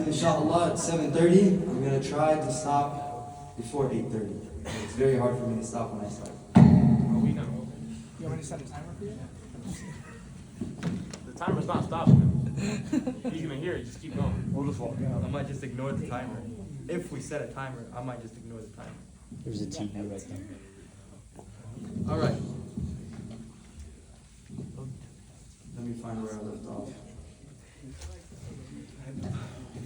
Inshallah, at 7:30, I'm going to try to stop before 8:30. It's very hard for me to stop when I start. You want me to set a timer for you? The timer's not stopping. You're gonna hear it, just keep going. We'll just walk out. I might just ignore the timer. If we set a timer, I might just ignore the timer. There's a TV right there. All right. Let me find where I left off.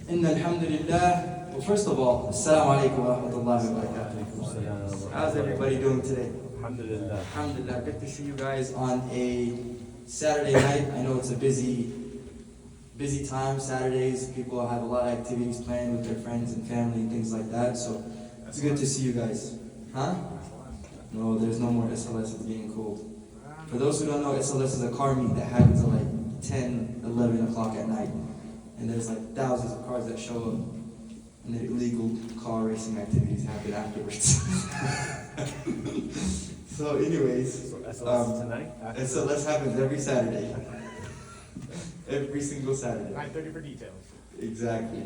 Inna alhamdulillah. Well, first of all, assalamu alaikum wa rahmatullahi wa barakatuh. How's everybody doing today? Alhamdulillah. Alhamdulillah. Good to see you guys on a Saturday night. I know it's a busy time. Saturdays, people have a lot of activities planned with their friends and family and things like that. So it's good to see you guys. Huh? No, there's no more SLS. It's getting cold. For those who don't know, SLS is a car meet that happens at like 10, 11 o'clock at night. And there's like thousands of cars that show up. And the illegal car racing activities happen afterwards. So anyways, SLS tonight? SLS happens every Saturday. Every single Saturday. 9:30 for details. Exactly.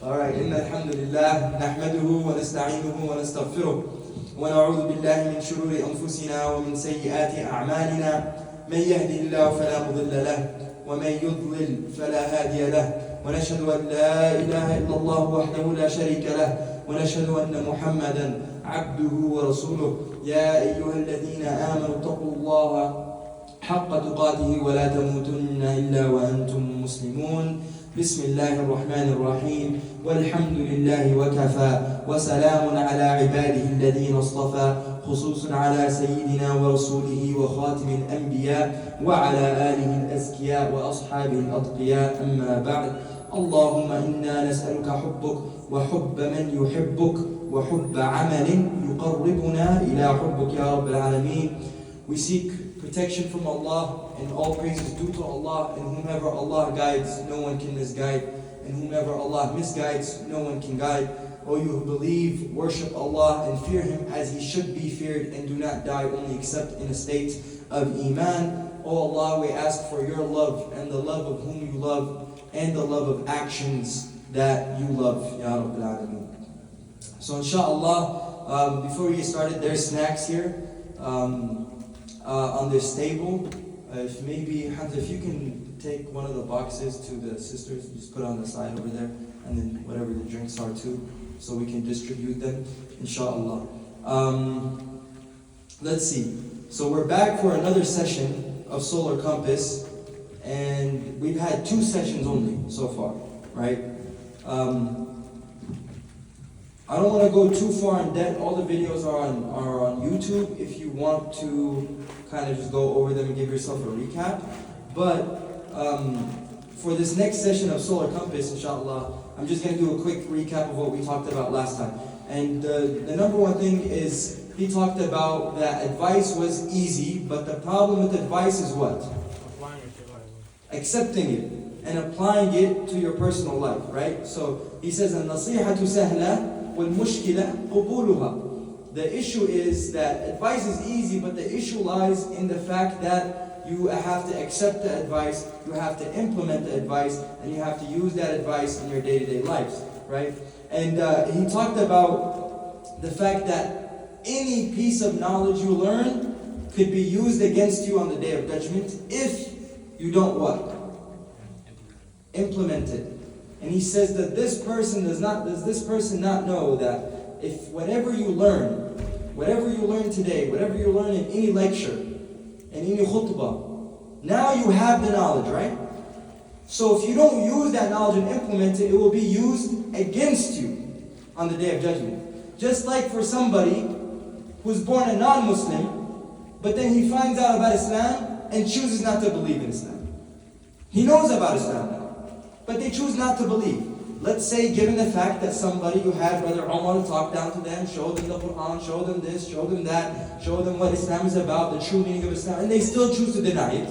Alright, إن الحمد لله نحمده ونستعينه ونستغفره ونعوذ بالله من شرور أنفسنا ومن سيئات أعمالنا من يهده الله فلا مضل له ومن يضلل فلا هادي له ونشهد أن لا إله إلا الله وحده لا شريك له ونشهد أن محمدا عبده ورسوله يا أيها الذين آمنوا اتقوا الله حق تقاته ولا تموتن إلا وأنتم مسلمون بسم الله الرحمن الرحيم والحمد لله وكفى وسلام على عباده الذين اصطفى خصوصا على سيدنا ورسوله وخاتم الأنبياء وعلى آله الأزكياء وأصحابه الأتقياء أما بعد اللهم إنا نسألك حبك وحب من يحبك وحب عمل يقربنا إلى حبك يا رب العالمين. We seek protection from Allah, and all praise is due to Allah, and whomever Allah guides, no one can misguide, and whomever Allah misguides, no one can guide. O you who believe, worship Allah and fear Him as He should be feared, and do not die only except in a state of Iman. O Allah, we ask for your love, and the love of whom you love, and the love of actions that you love, Ya Rabbil Alameen. So inshallah, before we get started, there's snacks here. On this table, if Hamza, if you can take one of the boxes to the sisters, just put it on the side over there, and then whatever the drinks are too, so we can distribute them, inshallah. Let's see. So we're back for another session of Solar Compass, and we've had 2 sessions only so far, right? I don't want to go too far in depth. All the videos are on YouTube if you want to kind of just go over them and give yourself a recap. But for this next session of Solar Compass, inshallah, I'm just going to do a quick recap of what we talked about last time. And the number one thing is, he talked about that advice was easy, but the problem with advice is what? Applying it to your life. Accepting it and applying it to your personal life, right? So he says, "An-nasihatu sahla wal-mushkila qubuluha." The issue is that advice is easy, but the issue lies in the fact that you have to accept the advice, you have to implement the advice, and you have to use that advice in your day-to-day lives, right? And he talked about the fact that any piece of knowledge you learn could be used against you on the Day of Judgment if you don't what? Implement it. And he says that does this person not know that if whatever you learn today, whatever you learn in any lecture, in any khutbah, now you have the knowledge, right? So if you don't use that knowledge and implement it, it will be used against you on the Day of Judgment. Just like for somebody who's born a non-Muslim, but then he finds out about Islam and chooses not to believe in Islam. He knows about Islam now, but they choose not to believe. Let's say, given the fact that somebody who had Brother Umar talk down to them, show them the Quran, show them this, show them that, show them what Islam is about, the true meaning of Islam, and they still choose to deny it,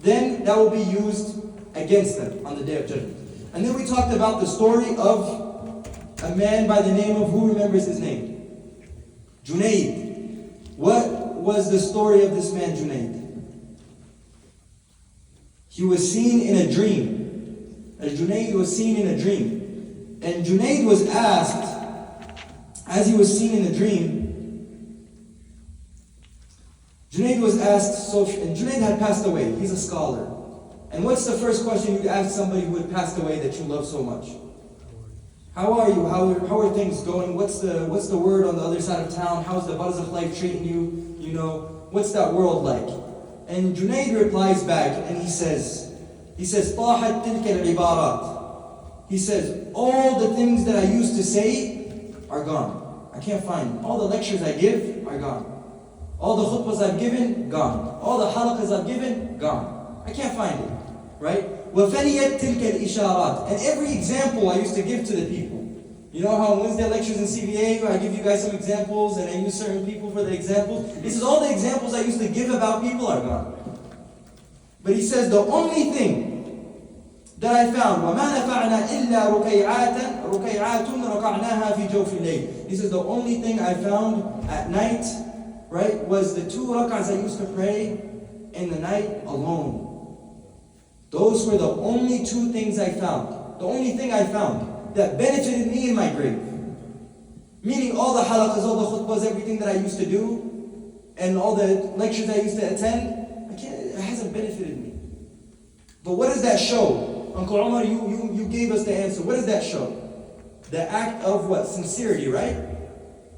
then that will be used against them on the Day of Judgment. And then we talked about the story of a man by the name of, who remembers his name? Junaid. What was the story of this man, Junaid? He was seen in a dream. Junaid was seen in a dream. And Junaid was asked, as he was seen in the dream, Junaid was asked, and Junaid had passed away, he's a scholar. And what's the first question you ask somebody who had passed away that you love so much? How are you? How are things going? What's the word on the other side of town? How's the barzakh life treating you? You know, what's that world like? And Junaid replies back and he says, طاحت تلك العبارات. He says, all the things that I used to say are gone. I can't find them. All the lectures I give are gone. All the khutbahs I've given, gone. All the halaqas I've given, gone. I can't find it. Right? وَفَنِيَتْ تِلْكَ الْإِشَارَاتِ. And every example I used to give to the people. You know how on Wednesday lectures in CVA, I give you guys some examples and I use certain people for the examples? He says, all the examples I used to give about people are gone. But he says, the only thing that I found, وَمَا نَفَعْنَا إِلَّا رُكَيْعَاتٌ رَكَعْنَاهَا فِي جَوْفِ اللَّيْلِ. He says, the only thing I found at night, right, was the 2 rak'ahs I used to pray in the night alone. Those were the only 2 things I found. The only thing I found that benefited me in my grave. Meaning all the halaqas, all the khutbahs, everything that I used to do, and all the lectures I used to attend, it hasn't benefited me. But what does that show? Uncle Omar, you gave us the answer. What does that show? The act of what? Sincerity, right?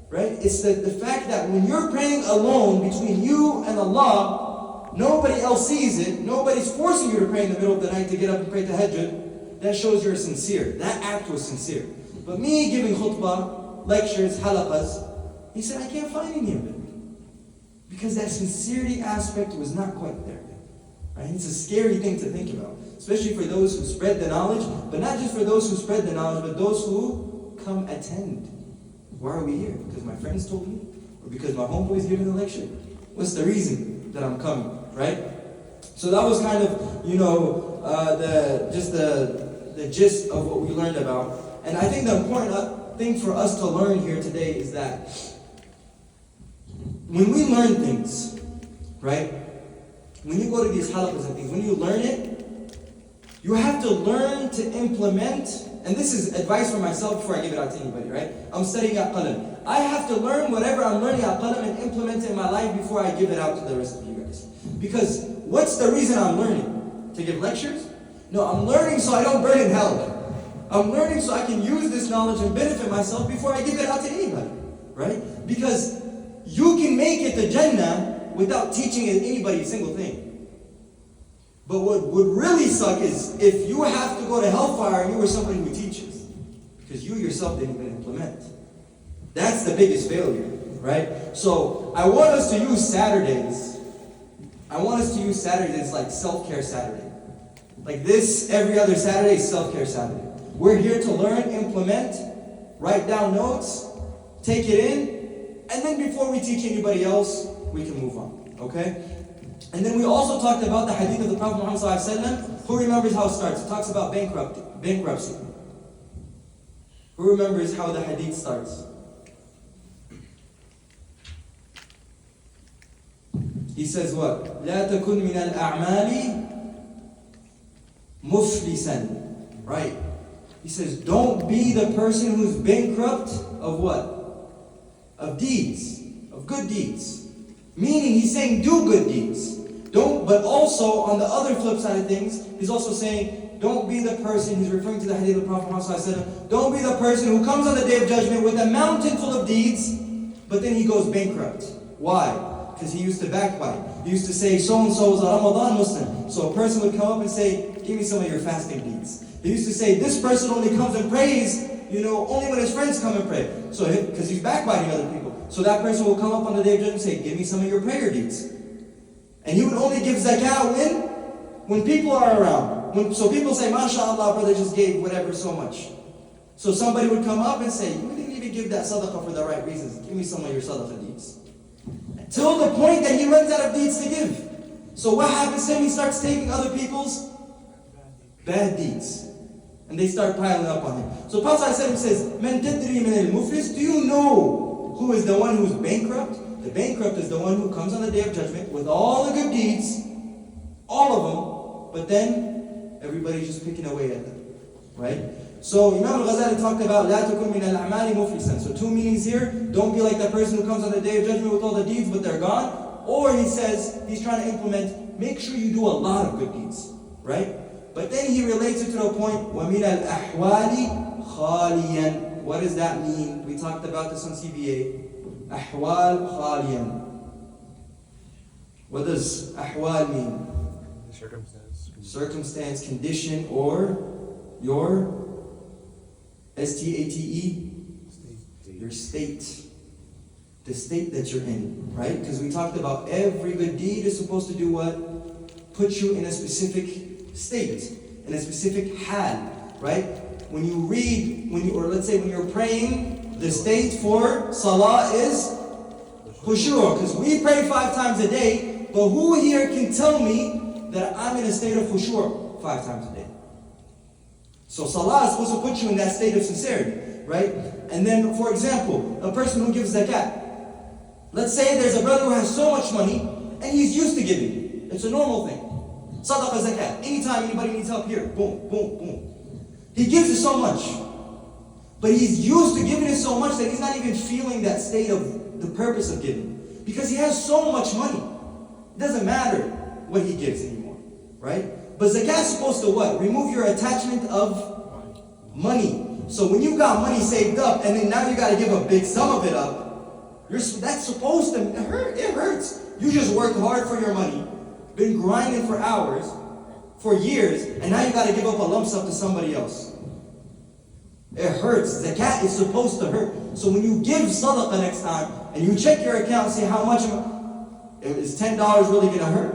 Right? It's the fact that when you're praying alone between you and Allah, nobody else sees it, nobody's forcing you to pray in the middle of the night to get up and pray tahajjud, that shows you're sincere. That act was sincere. But me giving khutbah, lectures, halaqas, he said, I can't find any of it. Because that sincerity aspect was not quite there. Right? It's a scary thing to think about. Especially for those who spread the knowledge, but not just for those who spread the knowledge, but those who come attend. Why are we here? Because my friends told me? Or because my homeboy's giving a lecture? What's the reason that I'm coming? Right? So that was kind of, the gist of what we learned about. And I think the important thing for us to learn here today is that when we learn things, right? When you go to these halaqas and things, when you learn it, you have to learn to implement, and this is advice for myself before I give it out to anybody, right? I'm studying at qalam. I have to learn whatever I'm learning at qalam and implement it in my life before I give it out to the rest of you guys. Because what's the reason I'm learning? To give lectures? No, I'm learning so I don't burn in hell. I'm learning so I can use this knowledge and benefit myself before I give it out to anybody, right? Because you can make it to Jannah without teaching anybody a single thing. But what would really suck is if you have to go to hellfire and you were somebody who teaches. Because you yourself didn't even implement. That's the biggest failure, right? So I want us to use Saturdays. I want us to use Saturdays like self-care Saturday. Like this, every other Saturday is self-care Saturday. We're here to learn, implement, write down notes, take it in, and then before we teach anybody else, we can move on, okay? And then we also talked about the hadith of the Prophet Muhammad ﷺ. Who remembers how it starts? It talks about bankruptcy. Who remembers how the hadith starts? He says what? لا تكن من الأعمال مفلسا. Right. He says, don't be the person who's bankrupt of what? Of deeds. Of good deeds. Meaning he's saying do good deeds. But also on the other flip side of things, he's also saying, don't be the person, he's referring to the hadith of the Prophet Muhammad, don't be the person who comes on the Day of Judgment with a mountain full of deeds, but then he goes bankrupt. Why? Because he used to backbite. He used to say, so-and-so is a Ramadan Muslim. So a person would come up and say, give me some of your fasting deeds. He used to say, this person only comes and prays, only when his friends come and pray. So, because he's backbiting other people. So that person will come up on the Day of Judgment and say, give me some of your prayer deeds. And he would only give zakah when people are around. So people say, MashaAllah, brother just gave whatever so much. So somebody would come up and say, you didn't even give that sadaqah for the right reasons. Give me some of your sadaqah deeds. Till the point that he runs out of deeds to give. So what happens to him? He starts taking other people's bad deeds. And they start piling up on him. So Prophet says, "Man tadri min al-muflis." Do you know who is the one who is bankrupt? The bankrupt is the one who comes on the Day of Judgment with all the good deeds, all of them, but then everybody's just picking away at them, right? So Imam Ghazali talked about لا تكن من الأعمال مفلسا. So two meanings here. Don't be like that person who comes on the day of judgment with all the deeds, but they're gone. Or he says, he's trying to implement, make sure you do a lot of good deeds. Right? But then he relates it to the point, وَمِنَ الْأَحْوَالِ خَالِيًا. What does that mean? We talked about this on CBA. أحوال خاليا. What does أحوال mean? Circumstance. Circumstance, condition, or your STATE, your state. The state that you're in, right? Because we talked about every good deed is supposed to do what? Put you in a specific state, in a specific hal, right? When you read, or let's say when you're praying, the state for salah is khushu', because we pray 5 times a day, but who here can tell me that I'm in a state of khushu' 5 times a day? So salah is supposed to put you in that state of sincerity, right? And then, for example, a person who gives zakat. Let's say there's a brother who has so much money, and he's used to giving. It's a normal thing. Sadaqah, zakat. Anytime anybody needs help, here, boom, boom, boom. He gives it so much. But he's used to giving it so much that he's not even feeling that state of the purpose of giving. Because he has so much money. It doesn't matter what he gives anymore, right? But zakat is supposed to what? Remove your attachment of money. So when you got money saved up, and then now you got to give a big sum of it up, that's supposed to hurt. It hurts. You just worked hard for your money, been grinding for hours, for years, and now you got to give up a lump sum to somebody else. It hurts. Zakat is supposed to hurt. So when you give sadaqah next time, and you check your account and see how much, is $10 really going to hurt?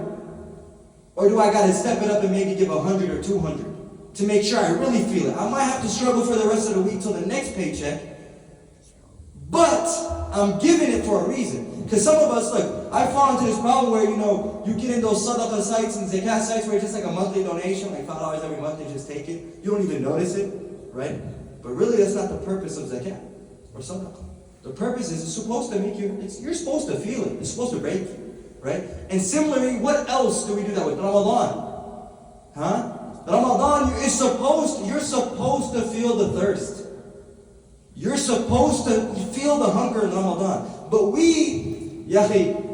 Or do I got to step it up and maybe give 100 or 200 to make sure I really feel it? I might have to struggle for the rest of the week till the next paycheck, but I'm giving it for a reason. Because some of us, like, I fall into this problem where, you get in those sadaqah sites and zakat sites where it's just like a monthly donation, like $5 every month, they just take it. You don't even notice it, right? But really, that's not the purpose of zakat or sadaqah. The purpose is it's supposed to make you, you're supposed to feel it. It's supposed to break you, right? And similarly, what else do we do that with? Ramadan. Ramadan, you're supposed to feel the thirst. You're supposed to feel the hunger in Ramadan. But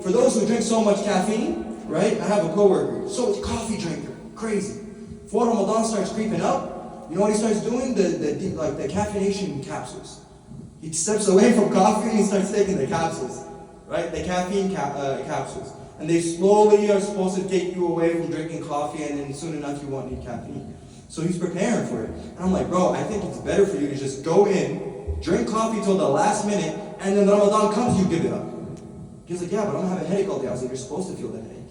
for those who drink so much caffeine, right? I have a coworker, so coffee drinker, crazy. Before Ramadan starts creeping up, you know what he starts doing? The caffeination capsules. He steps away from coffee and he starts taking the capsules, right? The caffeine capsules. And they slowly are supposed to take you away from drinking coffee, and then soon enough you won't need caffeine. So he's preparing for it. And I'm like, bro, I think it's better for you to just go in, drink coffee till the last minute, and then Ramadan comes, you give it up. He's like, yeah, but I'm going to have a headache all day. I was like, you're supposed to feel that headache.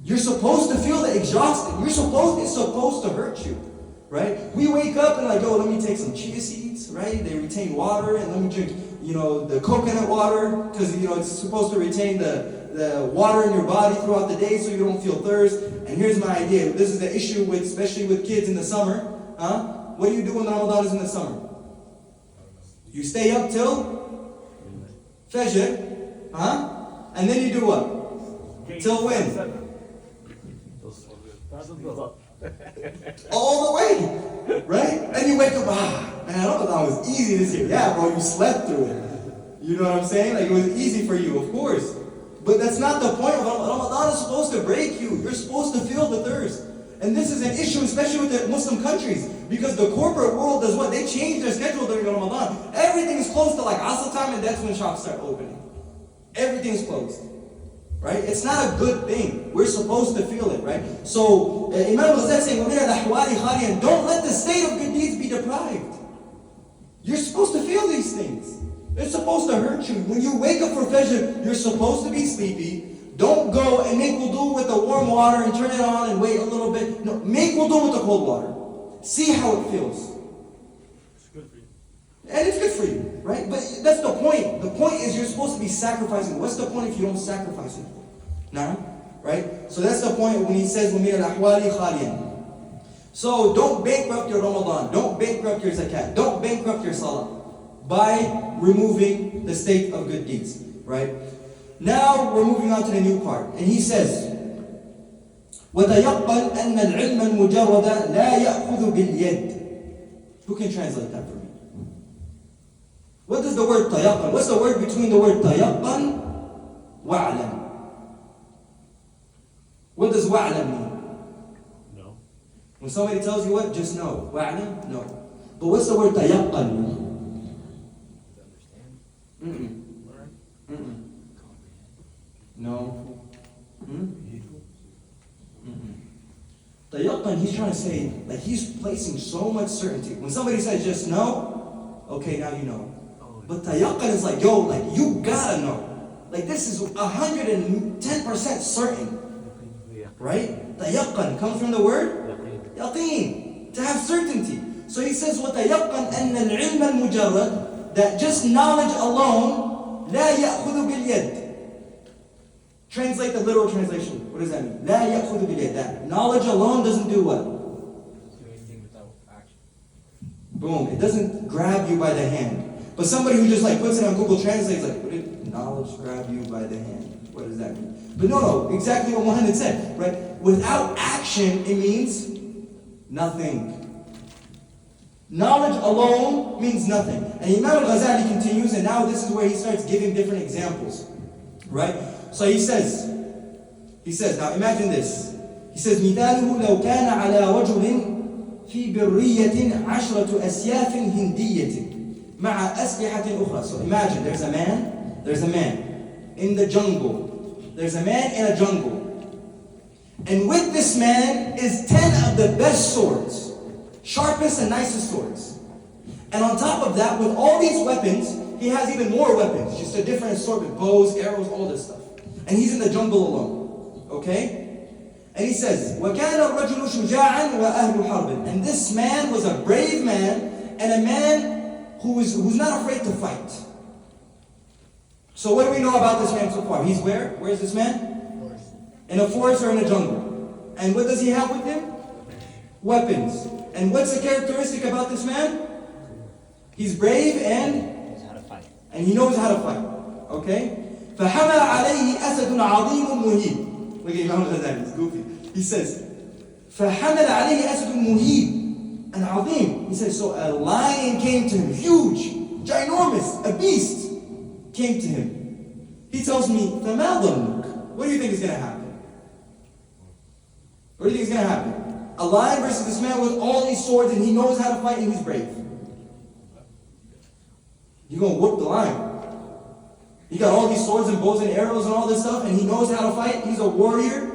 You're supposed to feel the exhausted. It's supposed to hurt you, right? We wake up and like, let me take some chia seeds, right? They retain water, and let me drink, the coconut water, because, it's supposed to retain the water in your body throughout the day so you don't feel thirst. And here's my idea. This is the issue especially with kids in the summer. What do you do when Ramadan is in the summer? You stay up till Fajr, and then you do what? Till when? All the way, right? And you wake up, man, Ramadan was easy this year. Yeah, bro, you slept through it. You know what I'm saying? Like, it was easy for you, of course. But that's not the point of Ramadan. Ramadan is supposed to break you. You're supposed to feel the thirst. And this is an issue, especially with the Muslim countries, because the corporate world does what? They change their schedule during Ramadan. Everything is closed to like Asr time, and that's when shops start opening. Everything is closed, right? It's not a good thing. We're supposed to feel it, right? So Imam Ghazali saying, don't let the state of good deeds be deprived. You're supposed to feel these things. It's supposed to hurt you. When you wake up for Fajr, you're supposed to be sleepy. Don't go and make wudu with the warm water and turn it on and wait a little bit. No, make wudu with the cold water. See how it feels. It's good for you. And it's good for you, right? But that's the point. The point is you're supposed to be sacrificing. What's the point if you don't sacrifice it? Now, right? So that's the point when he says, وَمِنَ الْأَحْوَالِ خَالِيًا. So don't bankrupt your Ramadan. Don't bankrupt your zakat. Don't bankrupt your salah by removing the state of good deeds, right? Now we're moving on to the new part. And he says, وَتَيَقَّنْ أَنَّ الْعِلْمَ الْمُجَرَّدَ لَا يَأْخُذُ بِالْيَدِ. Who can translate that for me? What does the word tayaqqan? What's the word between the word tayaqqan wa'lam? What does wa'lam mean? No. When somebody tells you what, just know. Wa'lam? No. But what's the word tayaqqan mean? Mm-mm. Mm-mm. No. Tayaqqan, he's trying to say, like he's placing so much certainty. When somebody says just know, okay, now you know. But tayaqqan is like, yo, like you gotta know. Like this is 110% certain. Right? Tayaqqan comes from the word yaqeen, to have certainty. So he says, وَتَيَقَّنْ أَنَّ الْعِلْمَ الْمُجَرَّدِ, that just knowledge alone, لَا يَأْخُذُ بِالْيَدِ. Translate the literal translation. What does that mean? لَا يَأْخُذُ بِالْيَدِ. That knowledge alone doesn't do what? Do anything without action. Boom. It doesn't grab you by the hand. But somebody who just like puts it on Google Translate is like, what did knowledge grab you by the hand? What does that mean? But no, exactly what Muhammad said, right? Without action, it means nothing. Knowledge alone means nothing. And Imam Ghazali continues, and now this is where he starts giving different examples, right? So he says, now imagine this. He says, مثاله لو كان على رجل في برية 10 أسياف هندية مع أسلحة أخرى. So imagine there's a man in the jungle. There's a man in a jungle. And with this man is 10 of the best swords, sharpest and nicest swords. And on top of that, with all these weapons, he has even more weapons, just a different assortment, bows, arrows, all this stuff. And he's in the jungle alone. Okay? And he says, وَكَانَ الرَّجُلُ شُجَاعًا وَأَهْلُ حَرْبٍ. And this man was a brave man, and a man who's not afraid to fight. So what do we know about this man so far? He's where? Where is this man? In a forest or in a jungle. And what does he have with him? Weapons. And what's the characteristic about this man? He's brave and he knows how to fight. Okay? فَحَمَى عَلَيْهِ أَسَدٌ عَظِيمٌ مُهِيبٌ. Look at Imam Ghazali, he's goofy. He says, فَحَمَلَ عَلَيْهِ أَسَدٌ مُهِيبٌ. And عظيم. He says, so a lion came to him, huge, ginormous, a beast came to him. He tells me, فَمَا ظَنُّكَ? What do you think is going to happen? What do you think is going to happen? A lion versus this man with all these swords, and he knows how to fight, and he's brave. You're going to whoop the lion. He got all these swords and bows and arrows and all this stuff, and he knows how to fight. He's a warrior,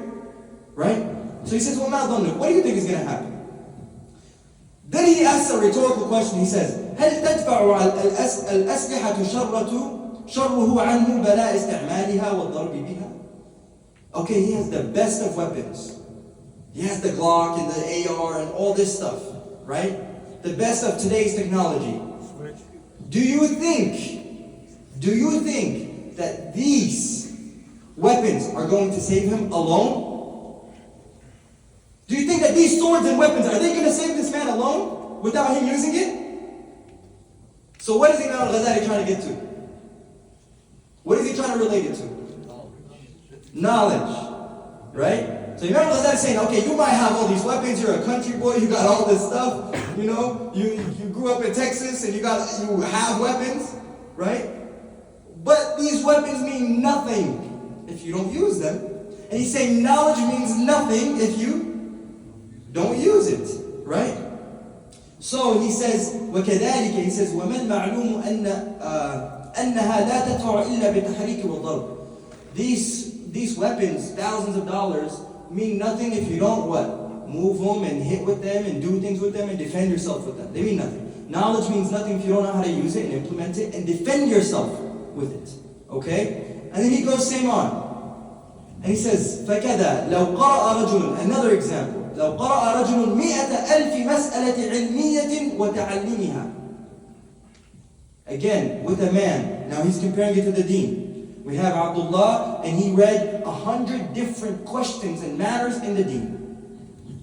right? So he says, well, what do you think is going to happen? Then he asks a rhetorical question. He says, هل تدفع الأسلحة شره عنه بلاء استعمالها والضرب بها? Okay, he has the best of weapons. He has the Glock and the AR and all this stuff, right? The best of today's technology. Do you think that these weapons are going to save him alone? Do you think that these swords and weapons, are they going to save this man alone without him using it? So what is Imam Ghazali trying to get to? What is he trying to relate it to? Knowledge. Right? So Imam Ghazali is saying, okay, you might have all these weapons, you're a country boy, you got all this stuff, you know, you grew up in Texas and you have weapons, right? But these weapons mean nothing if you don't use them. And he's saying knowledge means nothing if you don't use it, right? So he says, وَكَذَلِكَ, he says, وَمَنْ مَعْلُومُ أَنَّهَا لَا تَدْفَعُ إِلَّا بِالتَّحْرِيكِ وَالضَّرْبِ. These weapons, thousands of dollars, mean nothing if you don't what? Move them and hit with them and do things with them and defend yourself with them. They mean nothing. Knowledge means nothing if you don't know how to use it and implement it and defend yourself with it. Okay? And then he goes same on. And he says, فَكَذَا لَوْ قَرَأَ رَجُلٌ, another example, لَوْ قَرَأَ رَجُلٌ 100,000 مَسْأَلَةٍ عِلْمِيَّةٍ وَتَعَلِّمِهَا. Again, with a man. Now he's comparing it to the deen. We have Abdullah, and he read 100 different questions and matters in the deen.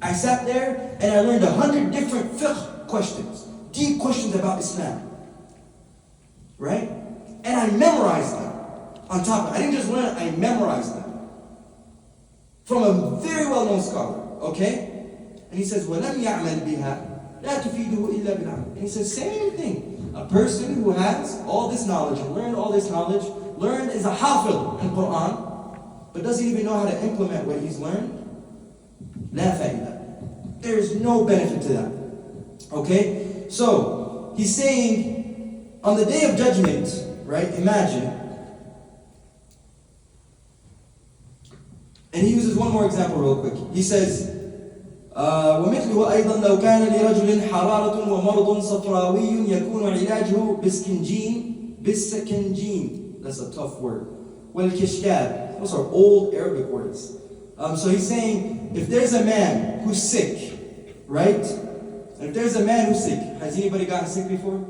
I sat there, and I learned 100 different fiqh questions, deep questions about Islam. Right? And I memorized them on top of it. I didn't just learn it, I memorized them. From a very well-known scholar, okay? And he says, وَلَمْ يَعْمَلْ بِهَا. لا تفيده إلا بالعمل. And he says, same thing. A person who has all this knowledge, learned all this knowledge, learned is a hafiz in Quran, but doesn't even know how to implement what he's learned, لا فائدة. There's no benefit to that. Okay? So, he's saying, on the day of judgment, right, imagine, and he uses one more example real quick. He says, ومثله أيضا لو كان لرجل حرارة ومرض صفراوي يكون علاجه بالسكنجين. That's a tough word. والكشكاب. Those are old Arabic words. So he's saying, if there's a man who's sick, right? If there's a man who's sick, has anybody gotten sick before?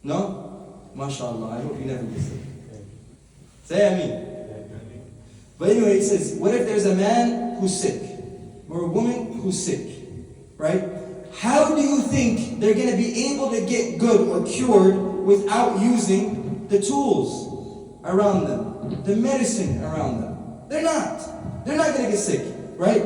No? MashaAllah, I hope you never get sick. Say Ameen. But anyway, he says, what if there's a man who's sick? Or a woman who's sick? Right? How do you think they're going to be able to get good or cured without using the tools around them? The medicine around them? They're not. They're not going to get sick. Right?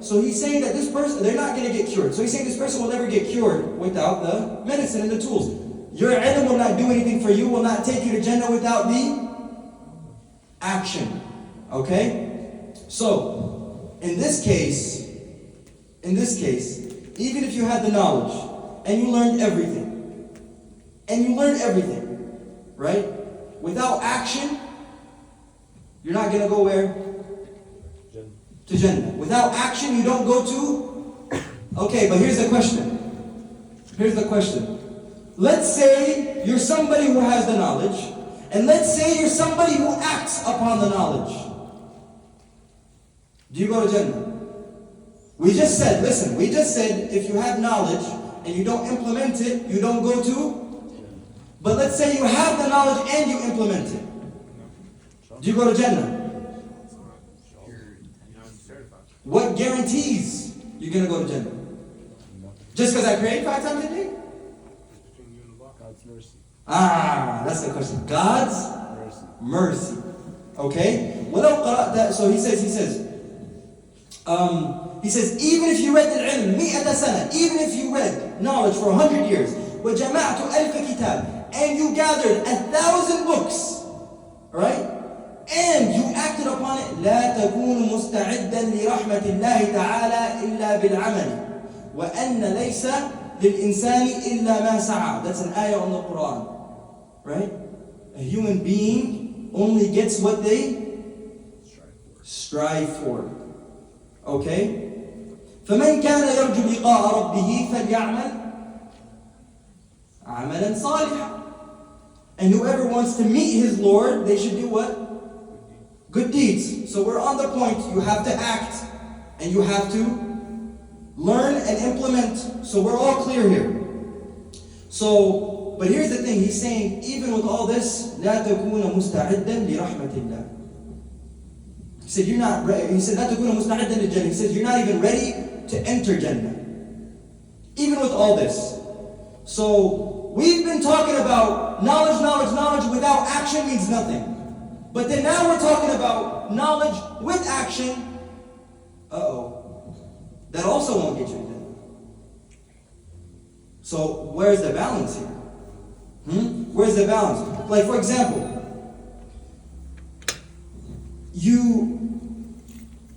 So he's saying that this person, they're not going to get cured. So he's saying this person will never get cured without the medicine and the tools. Your ilm will not do anything for you, will not take you to Jannah without the action. Okay? So, in this case, even if you had the knowledge and you learned everything, right? Without action, you're not going to go where? To Jannah. Without action, you don't go to? Okay, but here's the question. Let's say you're somebody who has the knowledge, and let's say you're somebody who acts upon the knowledge. Do you go to Jannah? We just said if you have knowledge and you don't implement it, you don't go to? But let's say you have the knowledge and you implement it. Do you go to Jannah? What guarantees you're going to go to Jannah? Just because I prayed 5 times a day? God's mercy. That's the question. God's mercy. Okay? So he says, even if you read the ilm, even if you read knowledge for 100 years, وَجَمَعْتُ أَلْفَ كِتَابٍ, and you gathered 1,000 books, right? And you acted upon it, لا تكون مستعدا لرحمة الله تعالى إلا بالعمل وأن ليس للإنسان إلا ما سعى. That's an ayah on the Quran, right? A human being only gets what they strive for. Okay? فمن كان يرجو لقاء ربه فليعمل عملا صالحا. And whoever wants to meet his Lord, they should do what? Good deeds. So we're on the point. You have to act and you have to learn and implement. So we're all clear here. So, but here's the thing. He's saying, even with all this, لا تكون مستعدا لرحمة الله. He said, you're not ready. He said, لا تكون مستعدا للجنة. He said, you're not even ready to enter Jannah. Even with all this. So, we've been talking about knowledge without action means nothing. But then now we're talking about knowledge with action. That also won't get you in. So where's the balance here? Where's the balance? Like for example,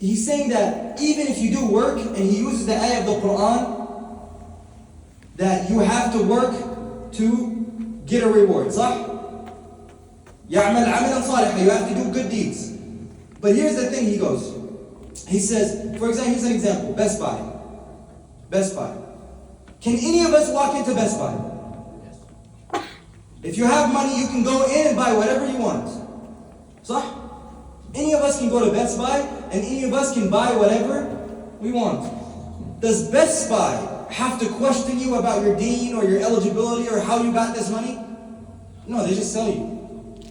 he's saying that even if you do work, and he uses the ayah of the Quran, that you have to work to get a reward. صح? يعمل عملا صالحا. You have to do good deeds. But here's the thing, he says, for example, here's an example, Best Buy. Can any of us walk into Best Buy? If you have money, you can go in and buy whatever you want. صح? Any of us can go to Best Buy, and any of us can buy whatever we want. Does Best Buy have to question you about your deen or your eligibility or how you got this money? No, they just sell you.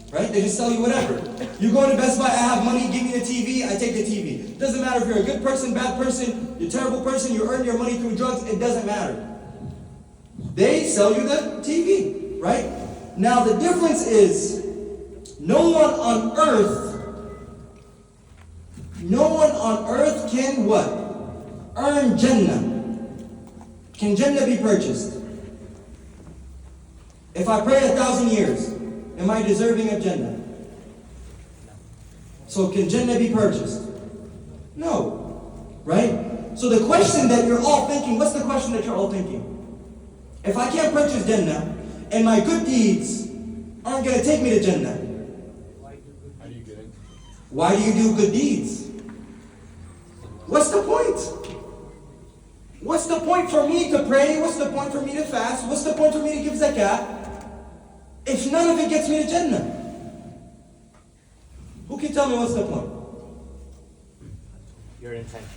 Right? They just sell you whatever. You go to Best Buy, I have money, give me the TV, I take the TV. Doesn't matter if you're a good person, bad person, you're a terrible person, you earn your money through drugs, it doesn't matter. They sell you the TV, right? Now the difference is, no one on earth can what? Earn Jannah. Can Jannah be purchased? If I pray 1,000 years, am I deserving of Jannah? So can Jannah be purchased? No. Right? So the question that you're all thinking, what's the question that you're all thinking? If I can't purchase Jannah, and my good deeds aren't going to take me to Jannah, How do you get it? why do you do good deeds? What's the point? What's the point for me to pray? What's the point for me to fast? What's the point for me to give zakah? If none of it gets me to Jannah. Who can tell me what's the point? Your intention.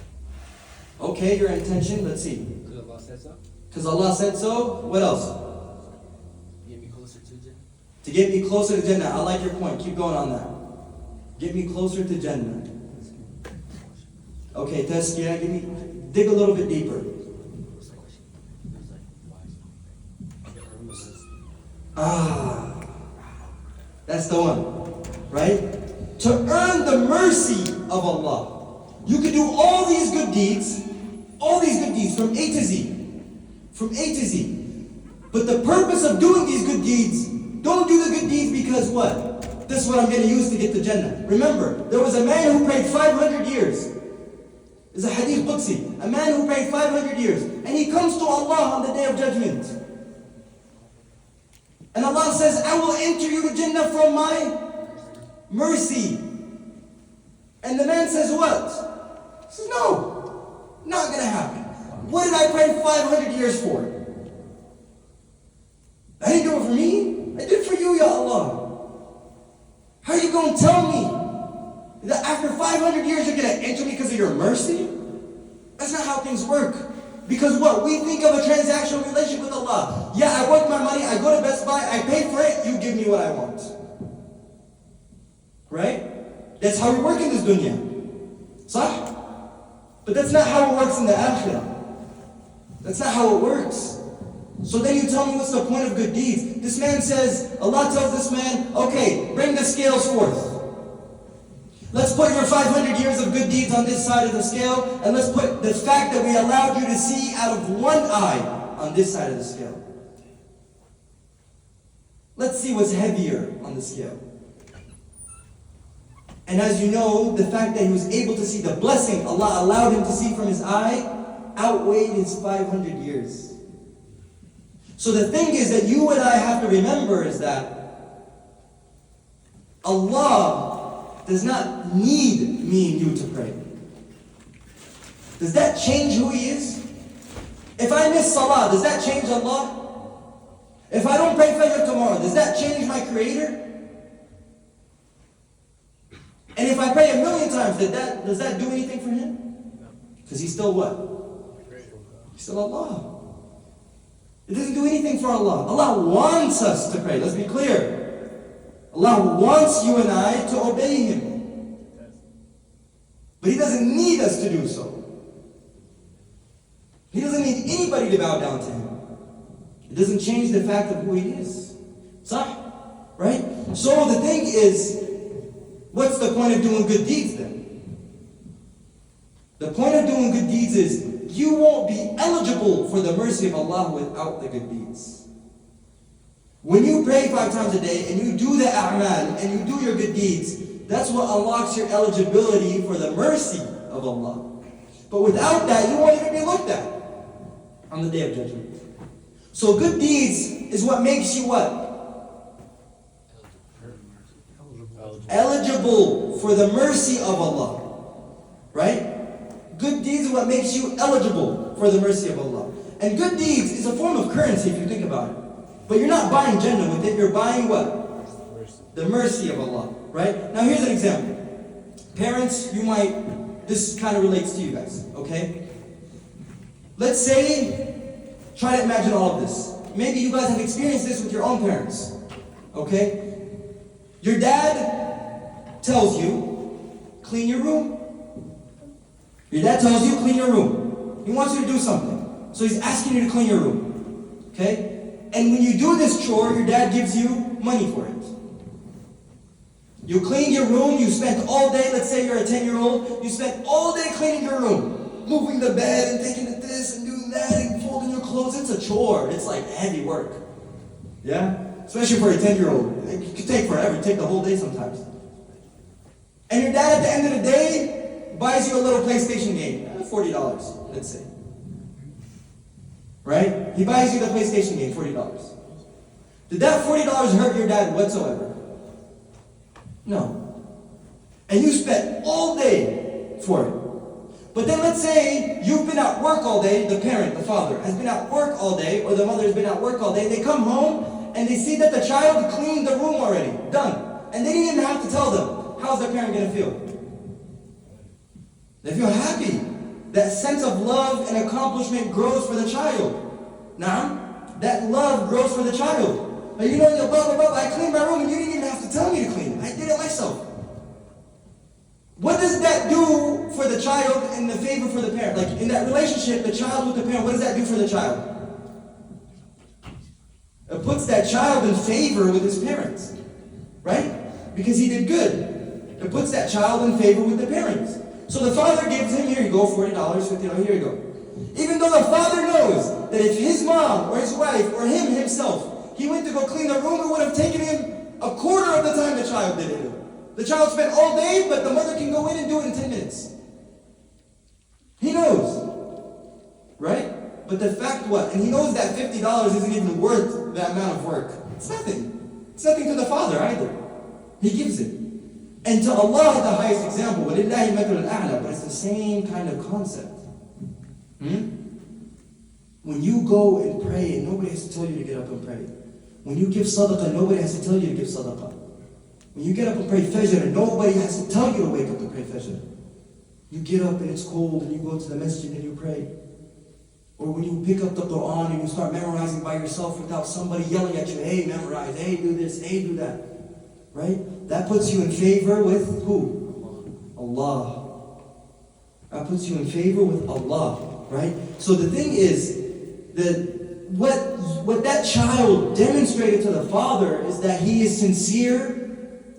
Okay, your intention, let's see. Because Allah said so. Because Allah said so. What else? Get me closer to Jannah. To get me closer to Jannah. I like your point. Keep going on that. Get me closer to Jannah. Okay, tazkiyah, give me, dig a little bit deeper. What's the question? It's like, why? Ah, that's the one, right? To earn the mercy of Allah. You can do all these good deeds from A to Z. From A to Z. But the purpose of doing these good deeds, don't do the good deeds because what? This is what I'm going to use to get to Jannah. Remember, there was a man who prayed 500 years. It's a hadith Qudsi. A man who prayed 500 years. And he comes to Allah on the Day of Judgment. And Allah says, I will enter you to Jannah from my mercy. And the man says what? He says, no, not going to happen. What did I pray 500 years for? I didn't do it for me. I did it for you, Ya Allah. How are you going to tell me that after 500 years you're going to enter me because of your mercy? That's not how things work. Because what? We think of a transactional relationship with Allah. Yeah, I work my money, I go to Best Buy, I pay for it, you give me what I want. Right? That's how we work in this dunya. Sah? But that's not how it works in the akhirah. That's not how it works. So then you tell me what's the point of good deeds? This man says, Allah tells this man, okay, bring the scales forth. Let's put your 500 years of good deeds on this side of the scale, and let's put the fact that we allowed you to see out of one eye on this side of the scale. Let's see what's heavier on the scale. And as you know, the fact that he was able to see the blessing Allah allowed him to see from his eye outweighed his 500 years. So the thing is that you and I have to remember is that Allah does not need me and you to pray. Does that change who He is? If I miss Salah, does that change Allah? If I don't pray Fajr tomorrow, does that change my Creator? And if I pray 1,000,000 times, does that do anything for Him? Because He's still what? He's still Allah. It doesn't do anything for Allah. Allah wants us to pray. Let's be clear. Allah wants you and I to obey Him. But He doesn't need us to do so. He doesn't need anybody to bow down to Him. It doesn't change the fact of who He is. Sah? Right? So the thing is, what's the point of doing good deeds then? The point of doing good deeds is you won't be eligible for the mercy of Allah without the good deeds. When you pray 5 times a day and you do the a'mal and you do your good deeds, that's what unlocks your eligibility for the mercy of Allah. But without that, you won't even be looked at on the Day of Judgment. So good deeds is what makes you what? Eligible for the mercy of Allah. Right? Good deeds is what makes you eligible for the mercy of Allah. And good deeds is a form of currency if you think about it. But you're not buying Jannah with it, you're buying what? The mercy of Allah. Right? Now here's an example. Parents, this kind of relates to you guys, okay? Let's say, try to imagine all of this. Maybe you guys have experienced this with your own parents, okay? Your dad tells you, clean your room. Your dad tells you, clean your room. He wants you to do something. So he's asking you to clean your room, okay? And when you do this chore, your dad gives you money for it. You clean your room, you spent all day, let's say you're a 10-year-old, you spent all day cleaning your room. Moving the bed and taking this and doing that and folding your clothes. clothes, it's a chore. It's like heavy work. Yeah? Especially for a 10-year-old. It could take forever. It could take the whole day sometimes. And your dad at the end of the day buys you a little PlayStation game. $40, let's say. Right? He buys you the PlayStation game, $40. Did that $40 hurt your dad whatsoever? No. And you spent all day for it. But then let's say you've been at work all day, the parent, the father, has been at work all day, or the mother has been at work all day, they come home and they see that the child cleaned the room already, done. And they didn't even have to tell them. How's their parent going to feel? They feel happy. That sense of love and accomplishment grows for the child. Now, that love grows for the child. But you know, I cleaned my room and you didn't even have to tell me to clean it. I did it myself. What does that do for the child and the favor for the parent? Like in that relationship, the child with the parent, what does that do for the child? It puts that child in favor with his parents. Right? Because he did good. It puts that child in favor with the parents. So the father gives him, here you go, $40, $50, here you go. Even though the father knows that if his mom or his wife or himself, he went to go clean the room, it would have taken him a quarter of the time the child did it. The child spent all day, but the mother can go in and do it in 10 minutes. He knows. Right? But the fact what? And he knows that $50 isn't even worth that amount of work. It's nothing. It's nothing to the father either. He gives it. And to Allah, the highest example, but it's the same kind of concept. When you go and pray, and nobody has to tell you to get up and pray. When you give sadaqah, nobody has to tell you to give sadaqah. When you get up and pray fajr, and nobody has to tell you to wake up and pray fajr. You get up and it's cold, and you go to the masjid and you pray. Or when you pick up the Quran and you start memorizing by yourself without somebody yelling at you, hey, memorize, hey, do this, hey, do that. Right? That puts you in favor with who? Allah. That puts you in favor with Allah. Right? So the thing is that what that child demonstrated to the father is that he is sincere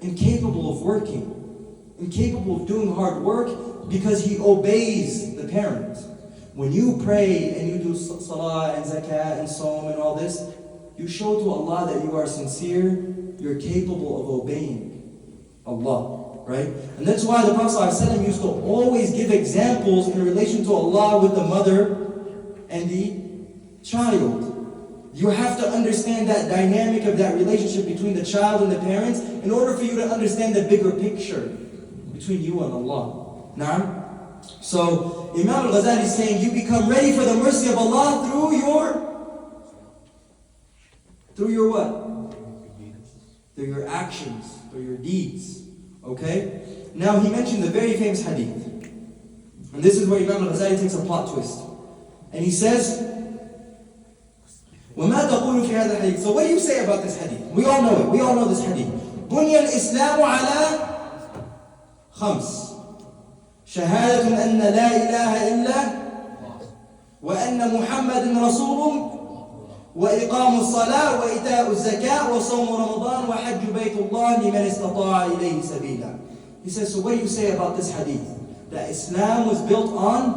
and capable of working, and capable of doing hard work because he obeys the parent. When you pray and you do salah and zakat and saum and all this, you show to Allah that you are sincere, you're capable of obeying Allah, right? And that's why the Prophet ﷺ used to always give examples in relation to Allah with the mother and the child. You have to understand that dynamic of that relationship between the child and the parents in order for you to understand the bigger picture between you and Allah. Naam? So, Imam Ghazali is saying you become ready for the mercy of Allah through your what? Through your actions, through your deeds. Okay? Now he mentioned the very famous hadith. And this is where Imam Ghazali takes a plot twist. And he says, وَمَا تَقُولُ فِي هَذَا الْحَدِيثِ. So what do you say about this hadith? We all know it. We all know this hadith. بُنْيَ الْإِسْلَامُ عَلَى خَمْسٍ شهادة أن لا إله إلا وأن محمد رسول وإقام الصلاة وإيتاء الزكاة وصوم رمضان وحج بيت الله لمن استطاع إليه سبيلا. He says, so what do you say about this hadith? That Islam was built on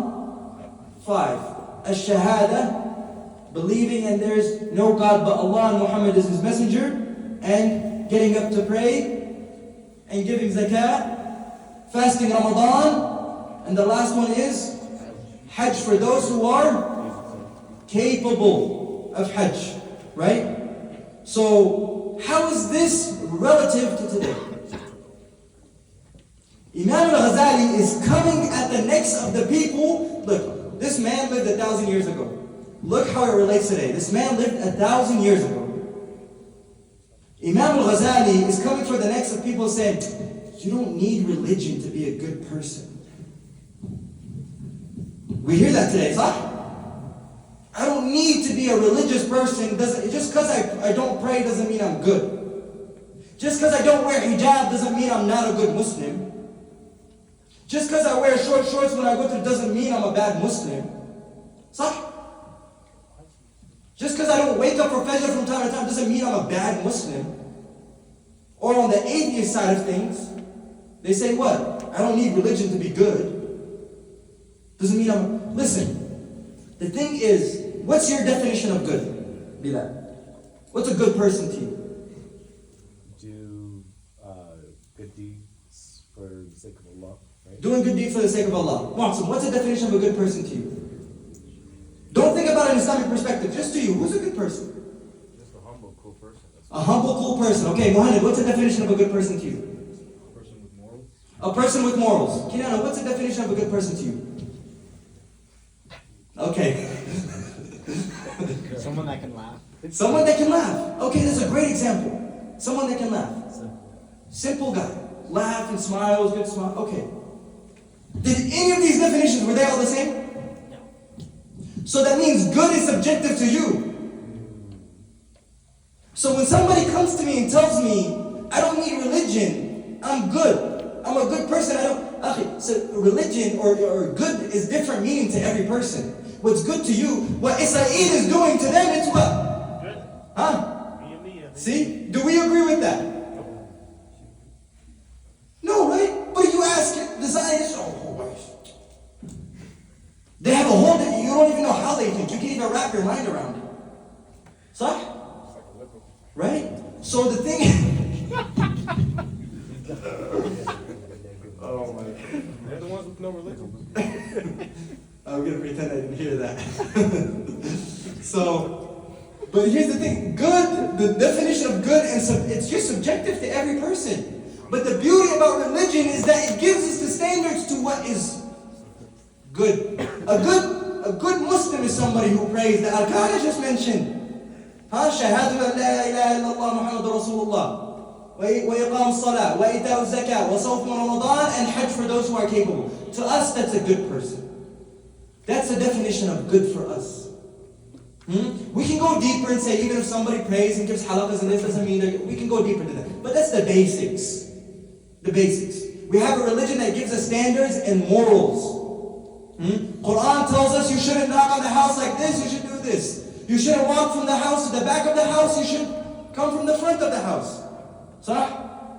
5. Ash-shahada, believing and there is no God but Allah and Muhammad is His messenger, and getting up to pray, and giving zakat, fasting Ramadan, and the last one is Hajj for those who are capable of Hajj, right? So, how is this relative to today? Imam al-Ghazali is coming at the necks of the people. Look, this man lived 1,000 years ago. Look how it relates today. This man lived 1,000 years ago. Imam al-Ghazali is coming for the necks of people saying, you don't need religion to be a good person. We hear that today, صح? I don't need to be a religious person. Just because I don't pray doesn't mean I'm good. Just because I don't wear hijab doesn't mean I'm not a good Muslim. Just because I wear short shorts when I go to doesn't mean I'm a bad Muslim. صح? Just because I don't wake up for Fajr from time to time doesn't mean I'm a bad Muslim. Or on the atheist side of things, they say what? I don't need religion to be good. Doesn't mean I'm... Listen, the thing is, What's your definition of good, Bilal? What's a good person to you? Do good deeds for the sake of Allah, right? Doing good deeds for the sake of Allah. Muhsin, what's the definition of a good person to you? Don't think about an Islamic perspective, just to you. Who's a good person? Just a humble, cool person. That's A humble, cool person. Okay, Muhammad, what's the definition of a good person to you? a person with morals. A person with morals. Kinana, what's the definition of a good person to you? Okay. Someone that can laugh. Someone that can laugh. Okay, that's a great example. Someone that can laugh. Simple guy. Laugh and smiles, good smile. Okay. Did any of these definitions, were they all the same? No. So that means good is subjective to you. So when somebody comes to me and tells me, I don't need religion, I'm good. I'm a good person. Okay, so religion or good is different meaning to every person. What's good to you, what Israel is doing to them, it's what? Good. Huh? Me and me, I think. See? Do we agree with that? No, right? But if you ask the Zionists, they have a whole, you don't even know how they think. You can't even wrap your mind around it. Sah? Right? So the thing oh my God. They're the ones with no religion. I'm going to pretend I didn't hear that. So, but here's the thing. Good, the definition of good, it's just subjective to every person. But the beauty about religion is that it gives us the standards to what is good. A good Muslim is somebody who prays the arkan I just mentioned. Shahadu an la ilaha illallah Muhammadur Rasulullah. وإقام الصلاة وإيتاء الزكاة وصوم رمضان and Hajj for those who are capable. To us, that's a good person. That's the definition of good for us. We can go deeper and say even if somebody prays and gives halaqas and this doesn't mean that we can go deeper than that. But that's the basics. The basics. We have a religion that gives us standards and morals. Quran tells us you shouldn't knock on the house like this, you should do this. You shouldn't walk from the house to the back of the house, you should come from the front of the house. So,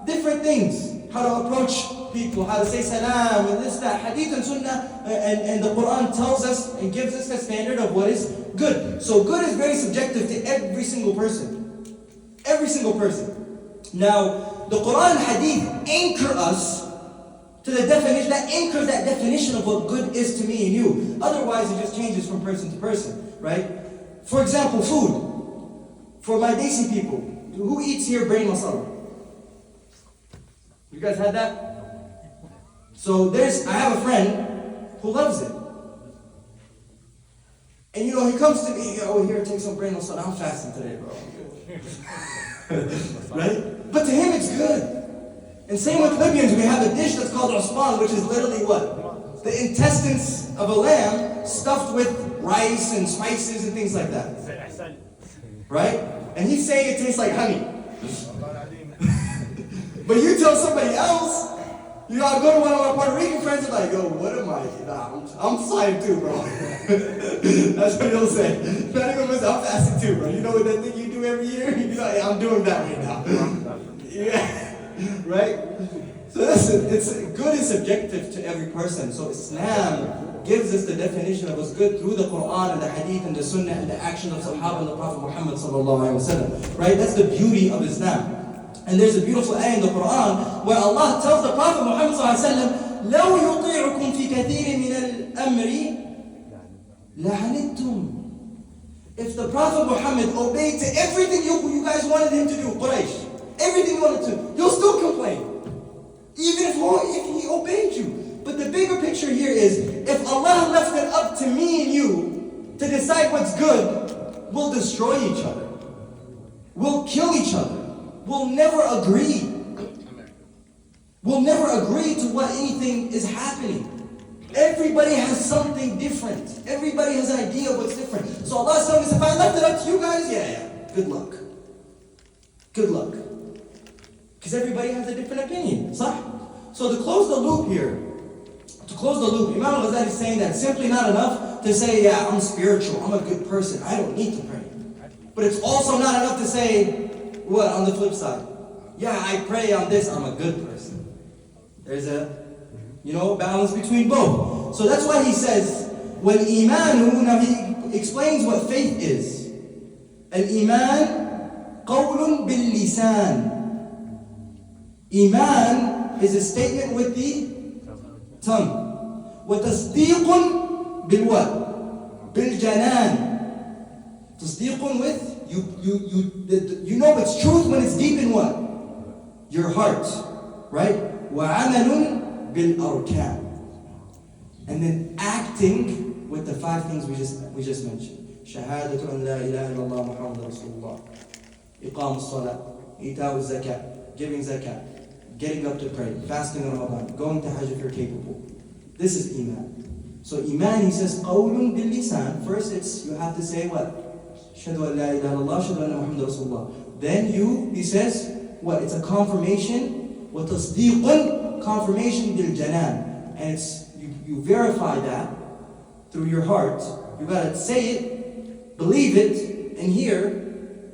different things. How to approach people, how to say salam, and this, that, hadith and sunnah, and the Quran tells us and gives us the standard of what is good. So good is very subjective to every single person. Every single person. Now, the Quran and hadith anchor us to the definition, that anchors that definition of what good is to me and you. Otherwise, it just changes from person to person, right? For example, food. For my Desi people, who eats here brain masala? You guys had that? So I have a friend who loves it. And you know, he comes to me, oh, here, take some brain masala. I'm fasting today, bro. Right? But to him, it's good. And same with Libyans, we have a dish that's called osman, which is literally what? The intestines of a lamb stuffed with rice and spices and things like that. I said, Right? And he's saying it tastes like honey. But you tell somebody else, you know, I go to one of my Puerto Rican friends and like, yo, what am I? Nah, I'm flying too, bro. That's what he'll say. Not even I'm fasting too, bro. You know what that thing you do every year? You know, I'm doing that right now. Yeah. Right? So listen, good is subjective to every person. So Islam gives us the definition of what's good through the Quran and the Hadith and the Sunnah and the action of Sahaba and the Prophet Muhammad sallallahu alaihi wasallam. Right? That's the beauty of Islam. And there's a beautiful ayah in the Quran where Allah tells the Prophet Muhammad sallallahu alaihi wasallam, لو يطيعكم في كثير من الأمر لعنتم. If the Prophet Muhammad obeyed to everything you guys wanted him to do, Quraysh, everything you wanted to, you'll still complain. Even if he obeyed you. But the bigger picture here is, if Allah left it up to me and you to decide what's good, we'll destroy each other. We'll kill each other. We'll never agree. We'll never agree to what anything is happening. Everybody has something different. Everybody has an idea of what's different. So Allah is telling us, if I left it up to you guys, yeah, good luck. Good luck. Because everybody has a different opinion. So to close the loop here, Imam Ghazali is saying that it's simply not enough to say, yeah, I'm spiritual, I'm a good person, I don't need to pray. But it's also not enough to say, what, on the flip side? Yeah, I pray on this, I'm a good person. There's a, balance between both. So that's why he says, when imanu, explains what faith is. Al-Iman qawlun bil-lisan. Iman is a statement with the tongue. وَتَصْدِيقٌ بِالْوَدْ بِالْجَنَانِ. Tasdeequn with, you know it's truth when it's deep in what? Your heart. Right? وَعَمَلٌ بِالْأَرْكَانِ. And then acting with the 5 things we just mentioned. شهادة أن لا إله إلا الله محمد رسول الله. إقام الصلاة. إيتاء الزكاة. Giving zakat. Getting up to pray. Fasting on Ramadan. Going to Hajj if you're capable. This is Iman. So Iman, he says, قَوْلٌ بِاللِّسَانِ. First you have to say what? أشهد أن لا إله إلا الله أشهد أن محمد رسول الله. Then he says, what? It's a confirmation. وَتَصْدِيقٌ. Confirmation بِالْجَنَانِ. And you verify that through your heart. You gotta say it, believe it, and hear.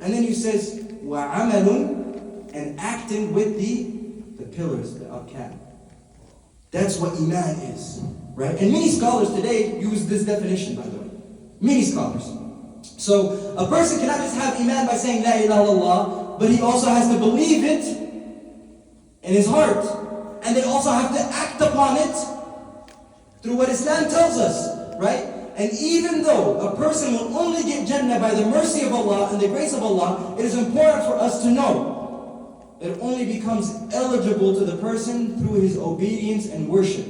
And then he says, وَعَمَلٌ. And acting with the pillars, the arkan. That's what Iman is. Right? And many scholars today use this definition, by the way. Many scholars. So a person cannot just have Iman by saying La ilaha illallah, but he also has to believe it in his heart. And they also have to act upon it through what Islam tells us. Right? And even though a person will only get Jannah by the mercy of Allah and the grace of Allah, it is important for us to know it only becomes eligible to the person through his obedience and worship.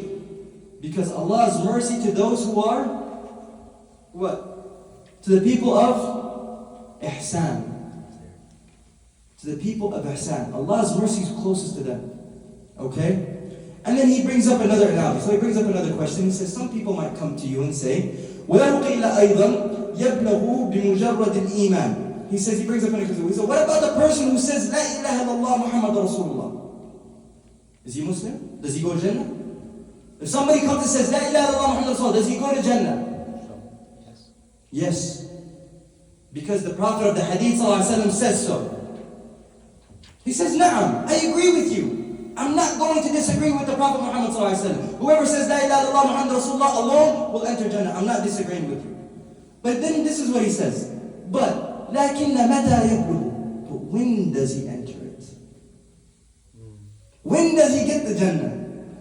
Because Allah's mercy to those who are, what? To the people of ihsan. To the people of ihsan. Allah's mercy is closest to them. Okay? And then he brings up another analogy. So he brings up another question. He says, some people might come to you and say, وَلَوْ قِيلَ أَيْضًا يَبْلَغُ بِمُجَرَّدِ الْإِيمَانِ. He says, he brings up another question. He says, what about the person who says, La ilaha illallah Muhammad Rasulullah? Is he Muslim? Does he go to Jannah? If somebody comes and says, La ilaha illallah Muhammad Rasulullah, does he go to Jannah? Yes. Because the Prophet of the Hadith ﷺ says so. He says, Na'am, I agree with you. I'm not going to disagree with the Prophet Muhammad ﷺ. Whoever says La ilaha illallah Muhammad Rasulullah alone will enter Jannah. I'm not disagreeing with you. But then this is what he says. But لكن متى يبلغ? But when does he enter it? When does he get the Jannah?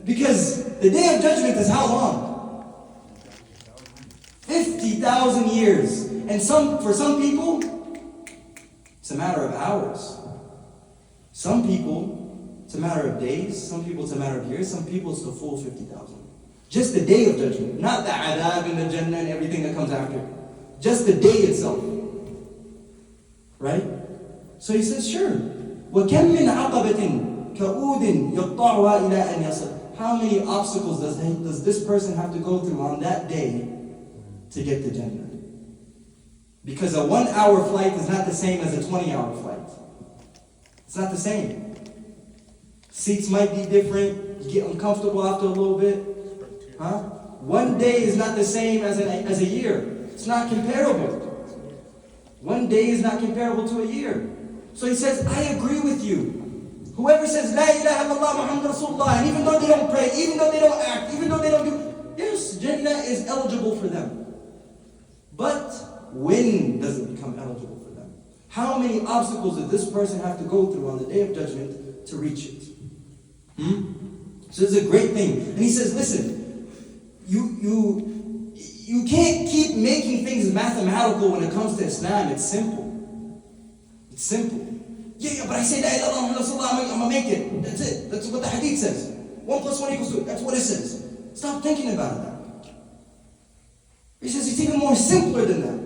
Because the Day of Judgment is how long? 50,000 years. And for some people, it's a matter of hours. Some people, it's a matter of days. Some people, it's a matter of years. Some people, it's the full 50,000. Just the Day of Judgment. Not the adab and the Jannah and everything that comes after. Just the day itself. Right? So he says, sure. وَكَمْ مِنْ عَقَبَةٍ كَأُودٍ يَقْطَعُهَا إِلَىٰ أَنْ يَصِلْ. How many obstacles does this person have to go through on that day to get to Jannah? Because a 1-hour flight is not the same as a 20-hour flight. It's not the same. Seats might be different. You get uncomfortable after a little bit. Huh? 1 day is not the same as a year. It's not comparable. 1 day is not comparable to a year. So he says, I agree with you. Whoever says, La ilaha illallah Muhammad Rasulullah, and even though they don't pray, even though they don't act, even though they don't do, yes, Jannah is eligible for them. But when does it become eligible for them? How many obstacles does this person have to go through on the Day of Judgment to reach it? So this is a great thing. And he says, listen, you can't keep making things mathematical when it comes to Islam. It's simple. It's simple. Yeah, but I say La ilaha illallah Rasulullah, I'm going to make it. That's it. That's what the Hadith says. 1 + 1 = 2. That's what it says. Stop thinking about that. He says it's even more simpler than that.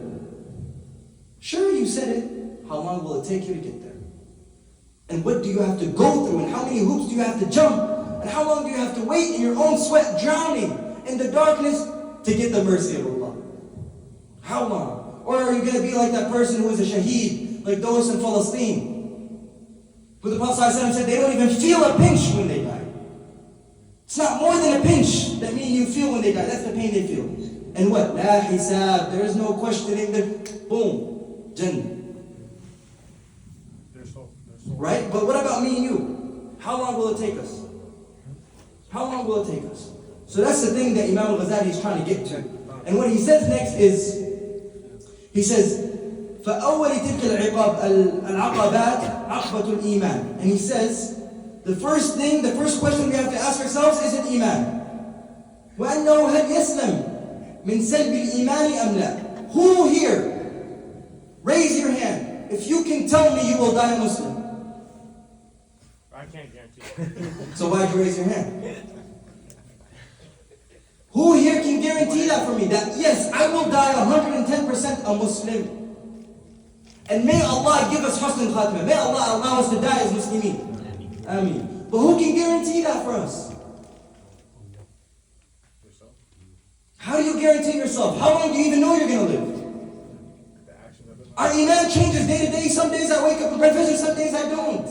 Sure, you said it. How long will it take you to get there? And what do you have to go through? And how many hoops do you have to jump? And how long do you have to wait in your own sweat, drowning in the darkness to get the mercy of Allah? How long? Or are you going to be like that person who is a shaheed, like those in Palestine? Who the Prophet ﷺ said they don't even feel a pinch when they die. It's not more than a pinch that means you feel when they die. That's the pain they feel. And what? La hisab. There is no questioning. Boom. Jannah. Right? But what about me and you? How long will it take us? How long will it take us? So that's the thing that Imam Ghazali is trying to get to. And what he says next is, He says, فأول تلك العقبات عقبة الإيمان. And he says, the first question we have to ask ourselves is an iman. وأنه هل يسلم من سلب الإيمان أم لا? Who here? Raise your hand. If you can tell me you will die a Muslim. I can't guarantee it. So why'd you raise your hand? Who here can guarantee that for me? That yes, I will die 110% a Muslim. And may Allah give us husn khatimah. May Allah allow us to die as Muslimin. Ameen. But who can guarantee that for us? How do you guarantee yourself? How long do you even know you're going to live? Our iman changes day to day. Some days I wake up and pray Fajr, some days I don't.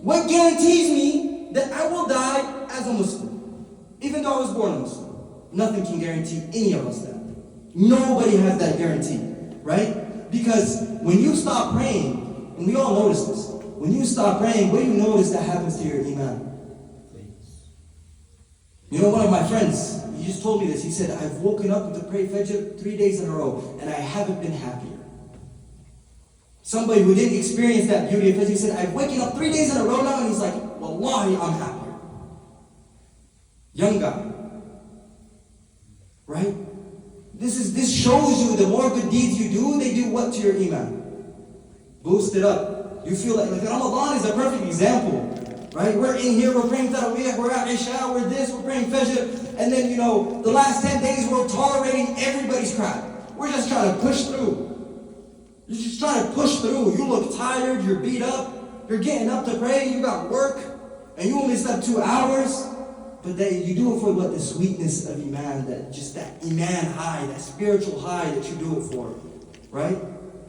What guarantees me that I will die as a Muslim? Even though I was born a Muslim. Nothing can guarantee any of us that. Nobody has that guarantee, right? Because when you stop praying, and we all notice this, when you stop praying, what do you notice that happens to your iman? You know, one of my friends, he just told me this. He said, I've woken up to pray Fajr 3 days in a row, and I haven't been happier. Somebody who didn't experience that beauty of Fajr, he said, I've waken up 3 days in a row now, and he's like, Wallahi, I'm happier. Young guy. Right? This shows you the more good deeds you do, they do what to your iman? Boost it up. You feel like Ramadan is a perfect example. Right? We're in here, we're praying Taraweeh, we're at Isha, we're this, we're praying Fajr, and then, the last 10 days we're tolerating everybody's crap. We're just trying to push through. You're just trying to push through. You look tired, you're beat up, you're getting up to pray, you got work, and you only slept 2 hours, but you do it for what? The sweetness of Iman, that Iman high, that spiritual high that you do it for. Right?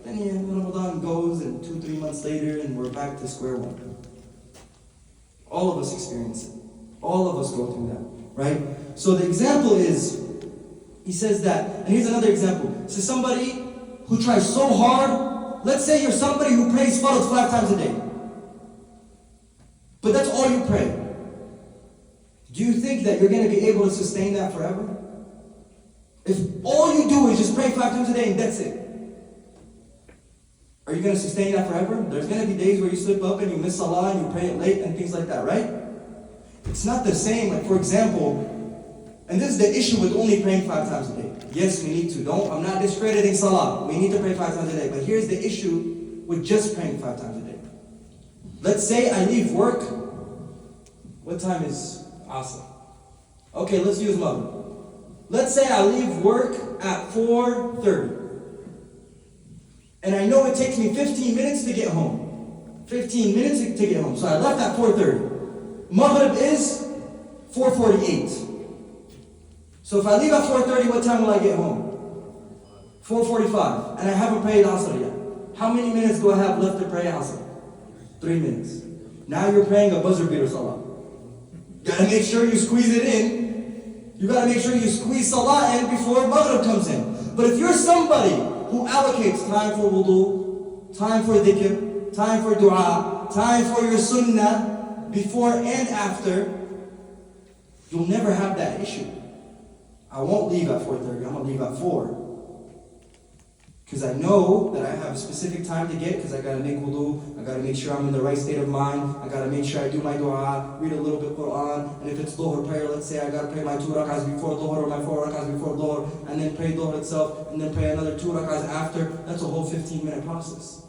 Then Ramadan goes, and 2-3 months later, and we're back to square one. All of us experience it. All of us go through that, right? So the example is, he says that, and here's another example. So somebody who tries so hard, let's say you're somebody who prays Fard 5 times a day. But that's all you pray. Do you think that you're going to be able to sustain that forever? If all you do is just pray 5 times a day and that's it, are you going to sustain that forever? There's going to be days where you slip up and you miss Salah and you pray it late and things like that, right? It's not the same. Like, for example, and this is the issue with only praying 5 times a day. Yes, we need to. I'm not discrediting Salah. We need to pray 5 times a day. But here's the issue with just praying 5 times a day. Let's say I leave work. What time is Asr? Okay, let's use Maghrib. Let's say I leave work at 4:30. And I know it takes me 15 minutes to get home. 15 minutes to get home. So I left at 4:30. Maghrib is 4:48. So if I leave at 4:30, what time will I get home? 4:45. And I haven't prayed Asr yet. How many minutes do I have left to pray Asr? 3 minutes. Now you're praying a buzzer beater Salah. You gotta make sure you squeeze it in. You gotta make sure you squeeze Salah in before Maghrib comes in. But if you're somebody who allocates time for wudu, time for dhikr, time for dua, time for your sunnah, before and after, you'll never have that issue. I won't leave at 4:30, I'm going to leave at 4. Because I know that I have a specific time to get, because I got to make wudu, I got to make sure I'm in the right state of mind, I got to make sure I do my dua, read a little bit Quran, and if it's dhuhr prayer, let's say I got to pray my 2 rakahs before dhuhr or my 4 rakahs before dhuhr, and then pray dhuhr itself, and then pray another 2 rakahs after. That's a whole 15-minute process.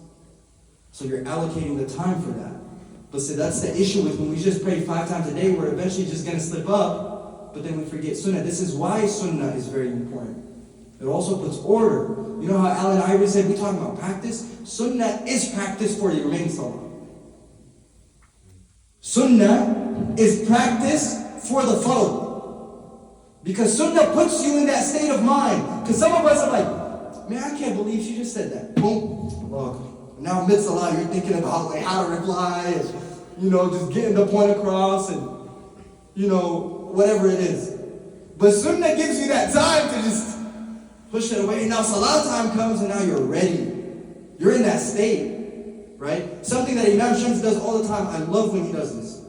So you're allocating the time for that. But see, that's the issue with when we just pray 5 times a day, we're eventually just going to slip up, but then we forget sunnah. This is why sunnah is very important. It also puts order. You know how Alan Ivory said, we're talking about practice? Sunnah is practice for your main salah. Sunnah is practice for the fard. Because sunnah puts you in that state of mind. Because some of us are like, man, I can't believe she just said that. Boom. Look, now mid-salah, you're thinking about like how to reply, and, just getting the point across, and, whatever it is. But sunnah gives you that time to just push it away. Now salah time comes and now you're ready. You're in that state, right? Something that Imam Shams does all the time. I love when he does this.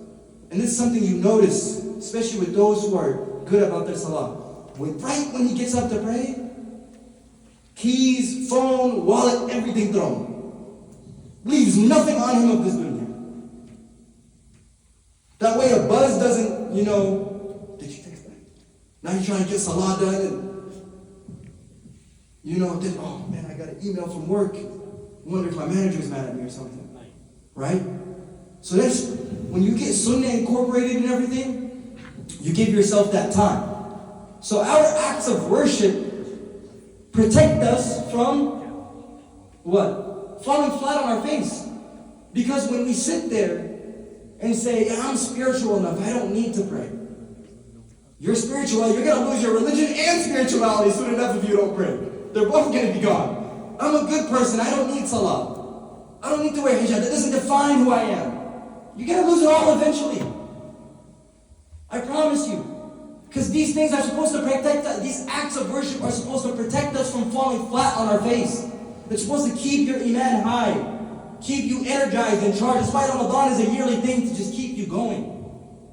And this is something you notice, especially with those who are good about their salah. Right when he gets up to pray, Keys, phone, wallet, everything thrown. Leaves nothing on him of this dunya. That way a buzz doesn't, did you text back? Now you're trying to get salah done and, oh man, I got an email from work. I wonder if my manager's mad at me or something. Right? So that's, when you get sunnah incorporated in everything, you give yourself that time. So our acts of worship protect us from what? Falling flat on our face. Because when we sit there and say, I'm spiritual enough, I don't need to pray. You're spiritual, you're going to lose your religion and spirituality soon enough if you don't pray. They're both going to be gone. I'm a good person, I don't need salah. I don't need to wear hijab, that doesn't define who I am. You're going to lose it all eventually. I promise you. Because these things are supposed to protect us, these acts of worship are supposed to protect us from falling flat on our face. They're supposed to keep your iman high, keep you energized and charged. That's why Ramadan is a yearly thing to just keep you going.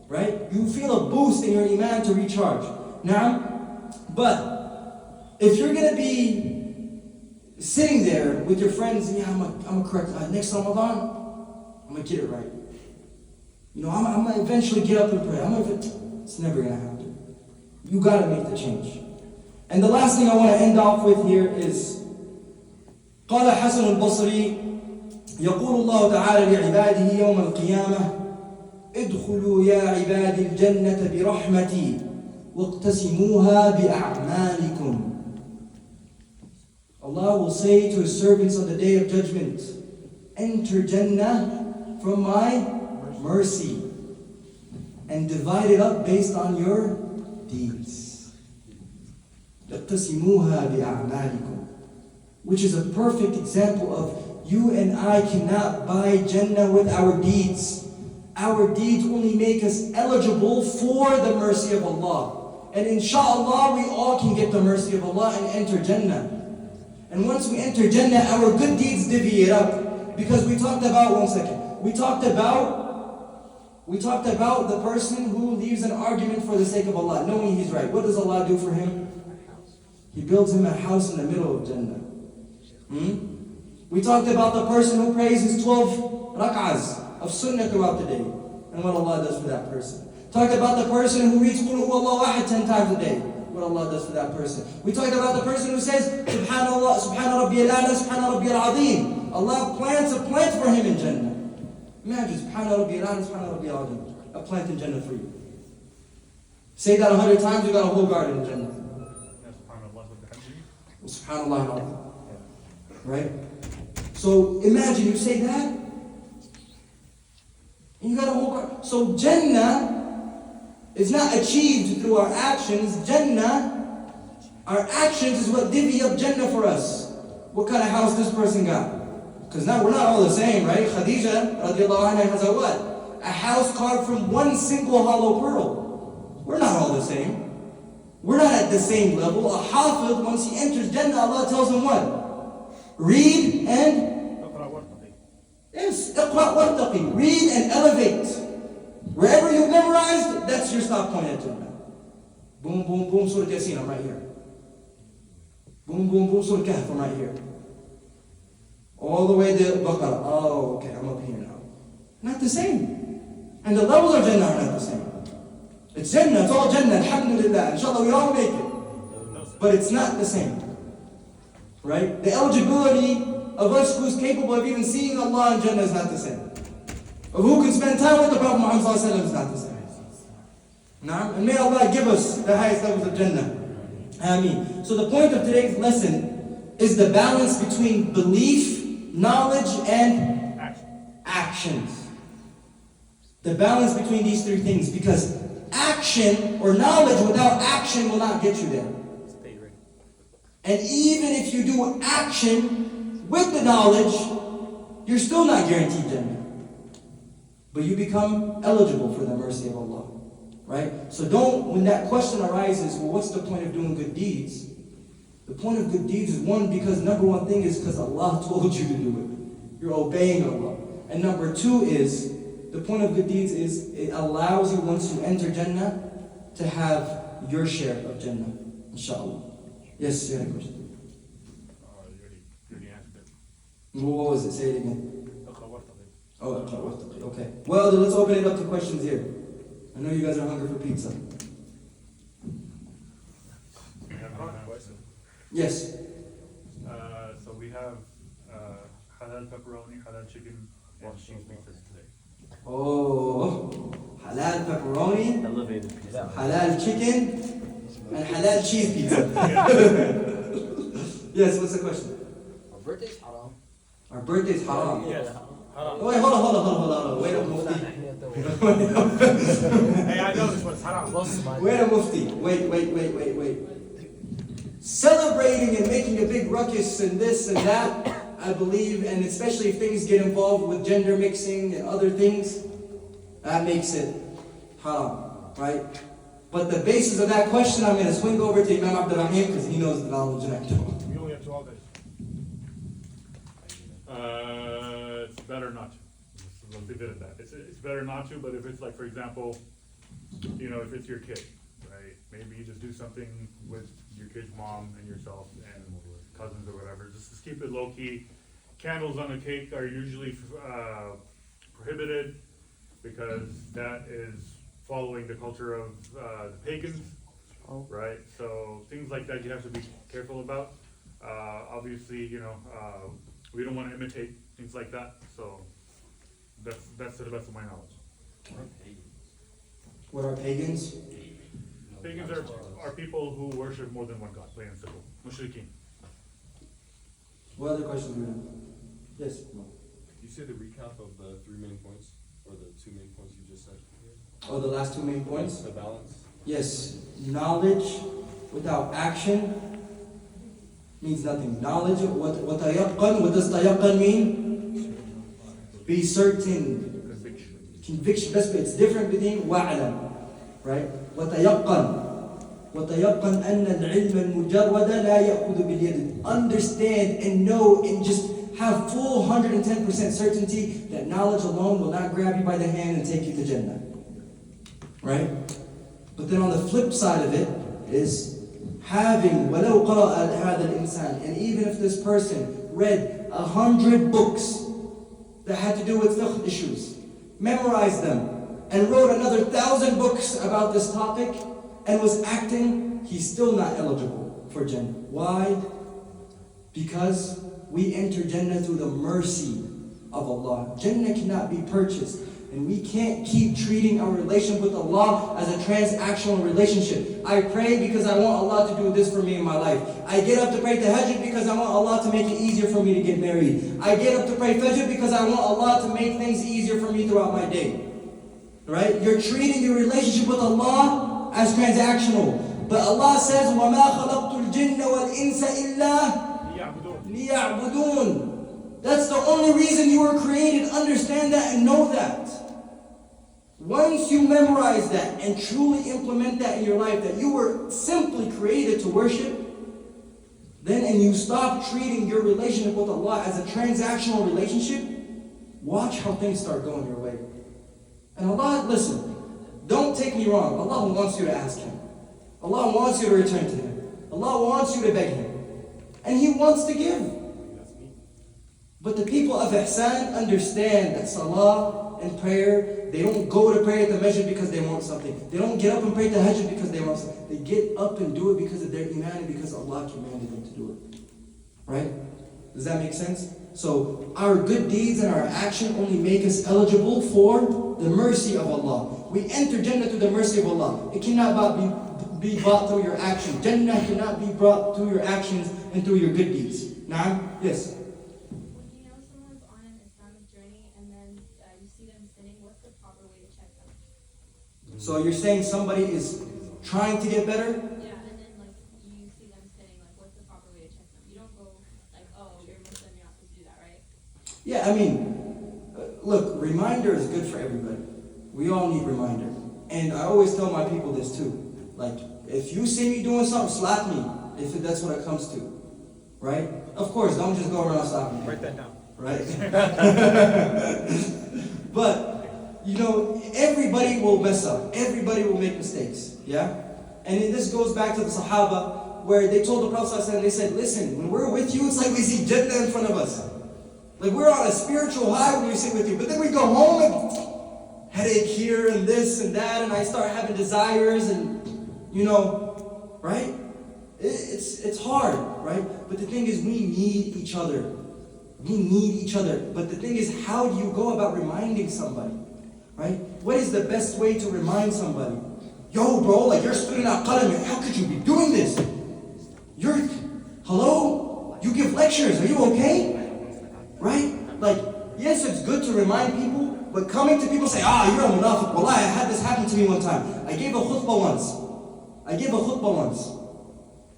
Right? You feel a boost in your iman to recharge. Now, but if you're going to be sitting there with your friends, I'm going to correct, next Ramadan, I'm going to get it right. I'm going to eventually get up and pray. It's never going to happen. You got to make the change. And the last thing I want to end off with here is قال حسن البصري يقول الله تعالى لعباده يوم القيامة ادخلوا يا عبادي الجنة برحمتي واقتسموها بأعمالكم. Allah will say to His servants on the day of judgment, enter Jannah from my mercy and divide it up based on your deeds. اقتسموها بأعمالكم, which is a perfect example of you and I cannot buy Jannah with our deeds. Our deeds only make us eligible for the mercy of Allah. And inshallah, we all can get the mercy of Allah and enter Jannah. And once we enter Jannah, our good deeds divvy it up. Because we talked about, we talked about the person who leaves an argument for the sake of Allah, knowing he's right. What does Allah do for him? He builds him a house in the middle of Jannah. We talked about the person who prays his 12 rak'ahs of sunnah throughout the day, and what Allah does for that person. Talked about the person who reads Qul Huwallahu Ahad 10 times a day, what Allah does for that person. We talked about the person who says Subhanallah, Subhana Rabbiyal A'la, Subhana Rabbiyal Azim. Allah plants a plant for him in Jannah. Imagine Subhana Rabbiyal A'la, Subhana Rabbiyal Azim, a plant in Jannah for you. Say that 100 times, you got a whole garden in Jannah. Subhanallah. Right? So imagine you say that, and you got a whole garden. So Jannah is not achieved through our actions. Jannah, our actions is what divvy up Jannah for us. What kind of house this person got? Because now we're not all the same, right? Khadija radiallahu anha has a what? A house carved from one single hollow pearl. We're not all the same. We're not at the same level. A hafid, once he enters Jannah, Allah tells him what? Read and... Yes, اقرأ وارتقي. Read and elevate. Wherever you've memorized, that's your stop point at Jannah. Boom, boom, boom, Surah Yasin, I'm right here. Boom, boom, boom, Surah Kahf, I'm right here. All the way to Baqarah. Oh, okay, I'm up here now. Not the same. And the levels of Jannah are not the same. It's Jannah, it's all Jannah, alhamdulillah. Inshallah, we all make it. But it's not the same. Right? The eligibility of us who's capable of even seeing Allah in Jannah is not the same. Of who can spend time with the Prophet Muhammad is not the same. And may Allah give us the highest levels of Jannah. Ameen. So the point of today's lesson is the balance between belief, knowledge, and actions. The balance between these three things, because action or knowledge without action will not get you there. And even if you do action with the knowledge, you're still not guaranteed Jannah. But you become eligible for the mercy of Allah. Right? So when that question arises, well, what's the point of doing good deeds? The point of good deeds is one, because number one thing is because Allah told you to do it. You're obeying Allah. And number two is, the point of good deeds is it allows you, once you enter Jannah, to have your share of Jannah. Inshallah. Yes, you had a question. What was it? Say it again. اقرأ وارتقي. Oh, okay. Well, then let's open it up to questions here. I know you guys are hungry for pizza. We have a question. Yes. So we have halal pepperoni, halal chicken, and cheese pizzas today. Oh, halal pepperoni, Elevated pizza. halal chicken, and halal cheese pizza. Yes, what's the question? Our birthday's haram. Our birthday's haram. Yes. Oh, wait, hold on. Wait a mufti. Hey, I know this one's haram. Wait a mufti. Wait. Celebrating and making a big ruckus and this and that, I believe, and especially if things get involved with gender mixing and other things, that makes it haram, right? But the basis of that question, I'm going to swing over to Imam Abdul Rahim because he knows the knowledge and I don't. We only have 12 days. It's better not to. Let's leave it at that. It's better not to, but if it's like, for example, you know, if it's your kid, right? Maybe you just do something with your kid's mom and yourself and cousins or whatever. Just keep it low key. Candles on a cake are usually prohibited because that is following the culture of the pagans, right? So things like that you have to be careful about. Obviously, you know, we don't want to imitate things like that. So that's to the best of my knowledge. What are pagans? Pagans are people who worship more than one god, plain and simple. Mushrikeen. What other questions do we have? Yes. You say the recap of the 3 main points, or the 2 main points you just said? Oh, the last 2 main points? The balance? Yes. Knowledge without action means nothing. Knowledge, what does tayaqqan mean? Be certain. Conviction. It's different between wa'lam, right? وتيقن أن العلم المجرد لا يأخذ باليد. Understand and know and just have full 110% certainty that knowledge alone will not grab you by the hand and take you to Jannah. Right? But then on the flip side of it is having وَلَوْ قَرَأَ هَذَا الْإِنسان, and even if this person read 100 books that had to do with fiqh issues, memorized them, and wrote another 1,000 books about this topic, and was acting, he's still not eligible for Jannah. Why? Because we enter Jannah through the mercy of Allah. Jannah cannot be purchased. And we can't keep treating our relationship with Allah as a transactional relationship. I pray because I want Allah to do this for me in my life. I get up to pray tahajjud because I want Allah to make it easier for me to get married. I get up to pray fajr because I want Allah to make things easier for me throughout my day. Right? You're treating your relationship with Allah as transactional. But Allah says, وَمَا خَلَقْتُ الْجِنَّ وَالْإِنسَ إِلَّا لِيَعْبُدُونَ. That's the only reason you were created. Understand that and know that. Once you memorize that and truly implement that in your life, that you were simply created to worship, then and you stop treating your relationship with Allah as a transactional relationship, watch how things start going your way. And Allah, listen, don't take me wrong. Allah wants you to ask Him. Allah wants you to return to Him. Allah wants you to beg Him. And He wants to give. But the people of Ihsan understand that salah and prayer, they don't go to pray at the masjid because they want something. They don't get up and pray tahajjud because they want something. They get up and do it because of their iman and because Allah commanded them to do it. Right? Does that make sense? So our good deeds and our action only make us eligible for the mercy of Allah. We enter Jannah through the mercy of Allah. It cannot be brought through your action. Jannah cannot be brought through your actions and through your good deeds. Now, yes? When you know someone's on an Islamic journey and then you see them sinning, what's the proper way to check them? So you're saying somebody is trying to get better? Yeah, and then like you see them sinning, like what's the proper way to check them? You don't go like, oh, you're Muslim, you're not supposed to do that, right? Yeah, I mean, look, reminder is good for everybody. We all need reminder. And I always tell my people this too. Like, if you see me doing something, slap me, if that's what it comes to. Right? Of course, don't just go around slapping me. Write that down. Right? But, you know, everybody will mess up. Everybody will make mistakes. Yeah? And this goes back to the Sahaba, where they told the Prophet ﷺ, they said, listen, when we're with you, it's like we see Jannah in front of us. Like we're on a spiritual high when we sit with you, but then we go home and headache here and this and that, and I start having desires and, right? It's hard, right? But the thing is, we need each other. We need each other. But the thing is, how do you go about reminding somebody, right? What is the best way to remind somebody? Yo, bro, like you're spitting out qalam. How could you be doing this? Hello? You give lectures. Are you okay? Right? Like, yes, it's good to remind people, but coming to people and say, you're a munafiq. Wallah, I had this happen to me one time. I gave a khutbah once.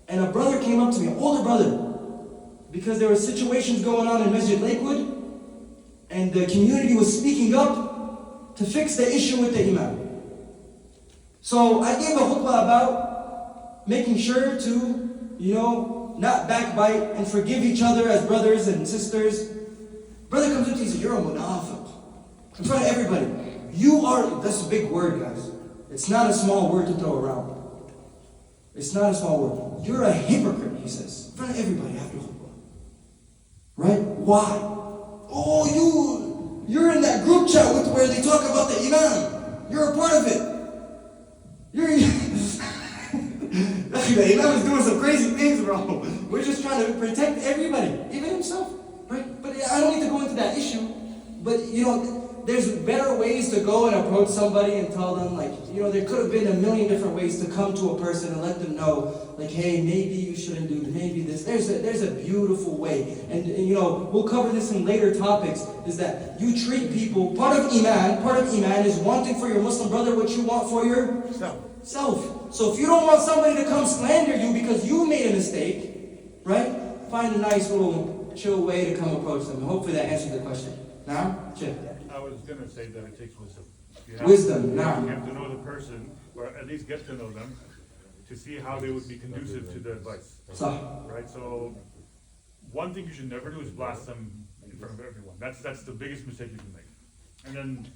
And a brother came up to me, an older brother, because there were situations going on in Masjid Lakewood, and the community was speaking up to fix the issue with the imam. So I gave a khutbah about making sure to, not backbite and forgive each other as brothers and sisters. Brother comes up to me and says, you're a munafiq. In front of everybody. That's a big word, guys. It's not a small word to throw around. It's not a small word. You're a hypocrite, he says. In front of everybody after khutbah. Right? Why? Oh, you're in that group chat where they talk about the imam. You're a part of it. The imam is doing some crazy things, bro. We're just trying to protect everybody, even himself. Right? But I don't need to go into that issue. But, there's better ways to go and approach somebody and tell them, there could have been a million different ways to come to a person and let them know, hey, maybe you shouldn't do maybe this. There's a beautiful way. And we'll cover this in later topics, is that you treat people, part of iman is wanting for your Muslim brother what you want for yourself. So if you don't want somebody to come slander you because you made a mistake, right? Find a nice little chill way to come approach them. Hopefully that answers the question. Now, chill. I was going to say that it takes wisdom. Wisdom. You have to know the person, or at least get to know them, to see how they would be conducive to the advice. Right? So, one thing you should never do is blast them in front of everyone. That's the biggest mistake you can make. And then,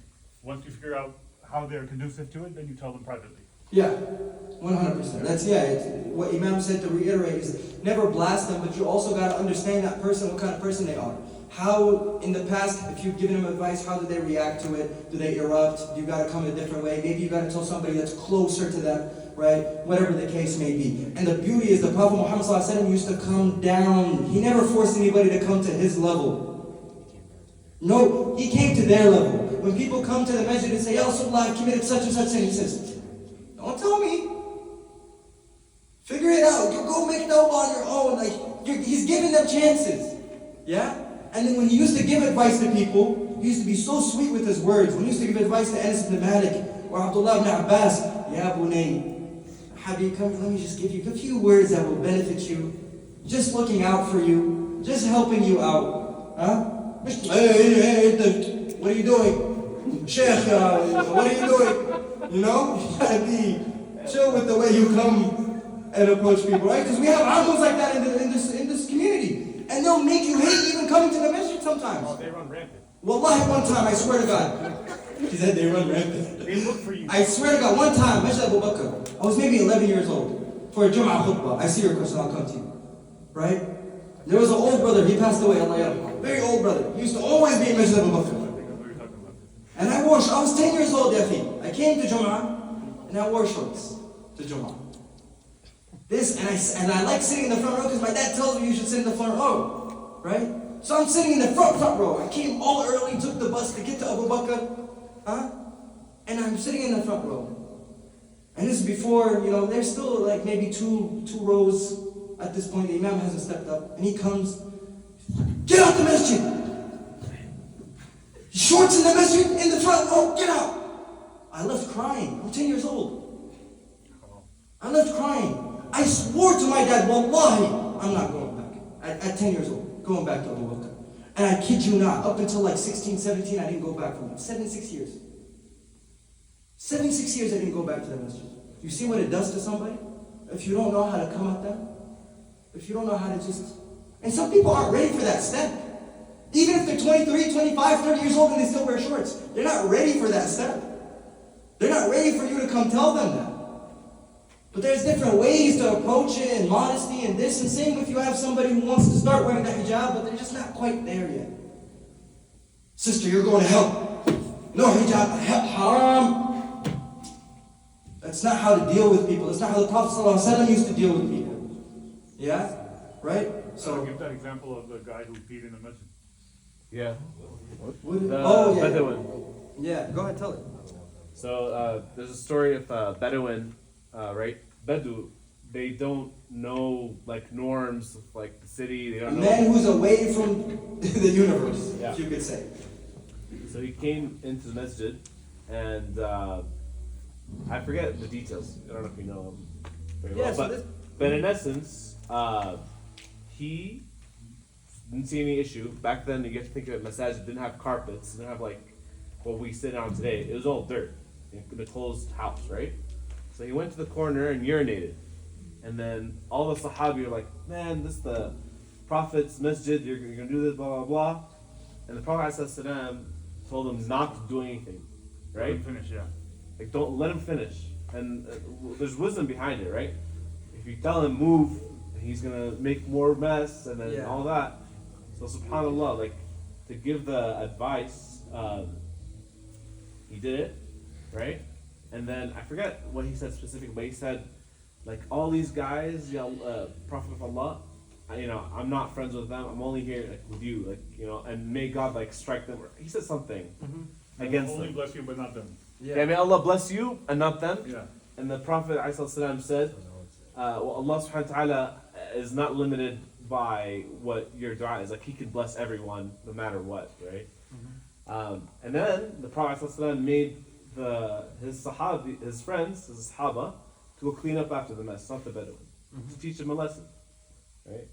once you figure out how they're conducive to it, then you tell them privately. Yeah, 100%. That's what Imam said, to reiterate, is never blast them, but you also got to understand that person, what kind of person they are. How, in the past, if you've given them advice, how do they react to it? Do they erupt? You got to come a different way. Maybe you got to tell somebody that's closer to them, right? Whatever the case may be. And the beauty is the Prophet Muhammad ﷺ used to come down. He never forced anybody to come to his level. No, he came to their level. When people come to the masjid and say, Ya Soular, I committed such and such thing, he says, don't tell me. Figure it out. You go make tawbah on your own. He's giving them chances. Yeah? And then when he used to give advice to people, he used to be so sweet with his words. When he used to give advice to Anas ibn Malik or Abdullah ibn Abbas, Ya Bunay, Habib, let me just give you a few words that will benefit you. Just looking out for you. Just helping you out. Huh? Hey, what are you doing? Sheikh, what are you doing? You gotta be chill with the way you come and approach people, right? Because we have animals like that in this community. And they'll make you hate even coming to the masjid sometimes. Oh, they run rampant. Wallahi, one time, I swear to God. He said they run rampant. They look for you. I swear to God, one time, Masjid Abu Bakr, I was maybe 11 years old, for a Jum'ah khutbah. I see your question, I'll come to you. Right? There was an old brother, he passed away, Allah yarhamah. Very old brother. He used to always be in Masjid Abu Bakr. And I was 10 years old, Yafi. I came to Jum'ah, and I wore shorts to Jum'ah. And I like sitting in the front row because my dad tells me you should sit in the front row, right? So I'm sitting in the front row. I came all early, took the bus to get to Abu Bakr, and I'm sitting in the front row. And this is before, there's still like maybe two rows at this point. The imam hasn't stepped up, and he comes, get out the masjid! Shorts in the masjid, in the front row, get out! I left crying. I'm 10 years old. I left crying. I swore to my dad, Wallahi, I'm not going back. At 10 years old, going back to Abu Bakr. And I kid you not, up until like 16, 17, I didn't go back from it. 76 years. 76 years I didn't go back to the masjid. You see what it does to somebody? If you don't know how to come at them? If you don't know how to just... And some people aren't ready for that step. Even if they're 23, 25, 30 years old and they still wear shorts. They're not ready for that step. They're not ready for you to come tell them that. But there's different ways to approach it, and modesty and this, and same if you have somebody who wants to start wearing the hijab, but they're just not quite there yet. Sister, you're going to hell. No hijab, haram. That's not how to deal with people. That's not how the Prophet ﷺ used to deal with people. Yeah? Right? So give that example of the guy who peed in the masjid. Yeah. Oh, yeah. Bedouin. Yeah, go ahead, tell it. So there's a story of Bedouin, right? Bedu, they don't know like norms of like the city. They A don't man know. who's away from the universe, Yeah. if you could say. So he came into the masjid, and I forget the details. I don't know if you know him very Yeah, well, so but this- but in essence, he didn't see any issue back then. You have to think of it. Masajid didn't have carpets, didn't have like what we sit on today. It was all dirt in a closed house, right? So he went to the corner and urinated, and then all the Sahabi were like, "Man, this is the Prophet's masjid. You're gonna do this, blah blah blah." And the Prophet ﷺ told him not to do anything, right? Finish, yeah. Like, don't let him finish. And there's wisdom behind it, right? If you tell him move, he's gonna make more mess and then Yeah. all that. So subhanallah, like to give the advice, he did it, right? And then I forget what he said specifically, but he said, like all these guys, Prophet of Allah, I'm not friends with them. I'm only here like with you, like and may God like strike them. He said something against Only them. bless you, but not them. Yeah, may Allah bless you and not them. Yeah. And the Prophet ﷺ said, well, Allah subhanahu wa ta'ala is not limited by what your dua is. Like, He can bless everyone no matter what, right? And then the Prophet ﷺ made his sahabi, his friends, his sahaba, to go clean up after the mess, not the Bedouin, to teach them a lesson, right?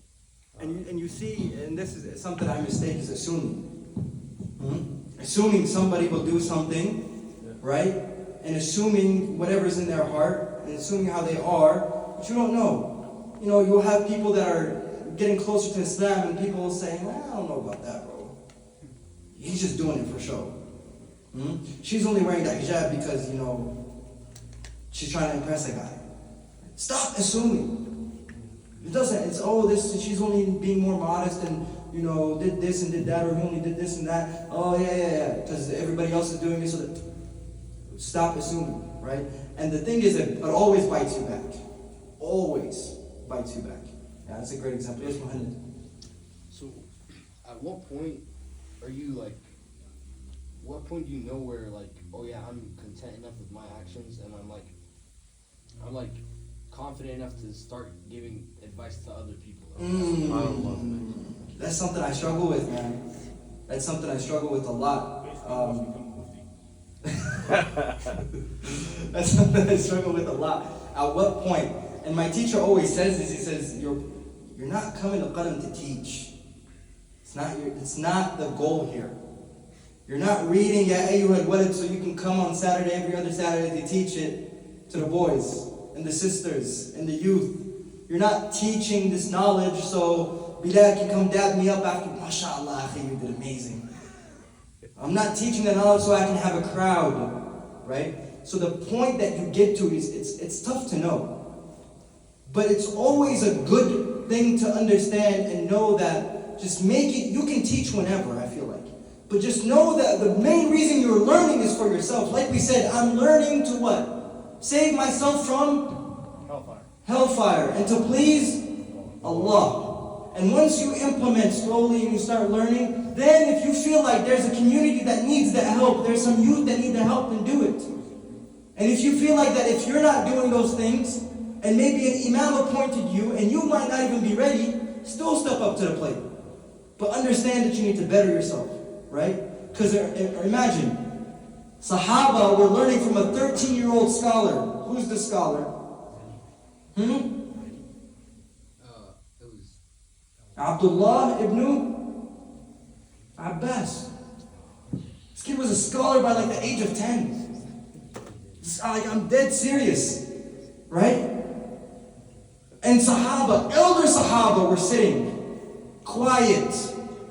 And you see, and this is something I mistake is assuming. Assuming somebody will do something, right? And assuming whatever's in their heart, and assuming how they are, but you don't know. You'll have people that are getting closer to Islam, and people will say, well, I don't know about that, bro. He's just doing it for show. She's only wearing that hijab because, she's trying to impress a guy. Stop assuming. It doesn't. It's she's only being more modest and did this and did that, or he only did this and that. Oh yeah. Because everybody else is doing this. So stop assuming, right? And the thing is, it always bites you back. Always bites you back. Yeah, that's a great example. Yes, Muhammad. So, at what point are you like? What point do you know where like, oh yeah, I'm content enough with my actions, and I'm like confident enough to start giving advice to other people? That's something I struggle with, man. That's something I struggle with a lot. That's something I struggle with a lot. At what point? And my teacher always says this. He says, "You're not coming to Qadam to teach. It's not the goal here. You're not reading Ayuha, alwalad so you can come on Saturday, every other Saturday, to teach it to the boys and the sisters and the youth. You're not teaching this knowledge so Bilal can come dab me up after, MashaAllah, akhi, you did amazing. I'm not teaching the knowledge so I can have a crowd, right? So the point that you get to is, it's tough to know. But it's always a good thing to understand and know that just make it, you can teach whenever, I feel like. But just know that the main reason you're learning is for yourself. Like we said, I'm learning to what? Save myself from hellfire. And to please Allah. And once you implement slowly and you start learning, then if you feel like there's a community that needs the help, there's some youth that need the help, then do it. And if you feel like that if you're not doing those things, and maybe an imam appointed you, and you might not even be ready, still step up to the plate. But understand that you need to better yourself, right? Because imagine, Sahaba were learning from a 13-year-old scholar. Who's the scholar? It was Abdullah ibn Abbas. This kid was a scholar by like the age of 10. I'm dead serious, right? And Sahaba, elder Sahaba were sitting, quiet,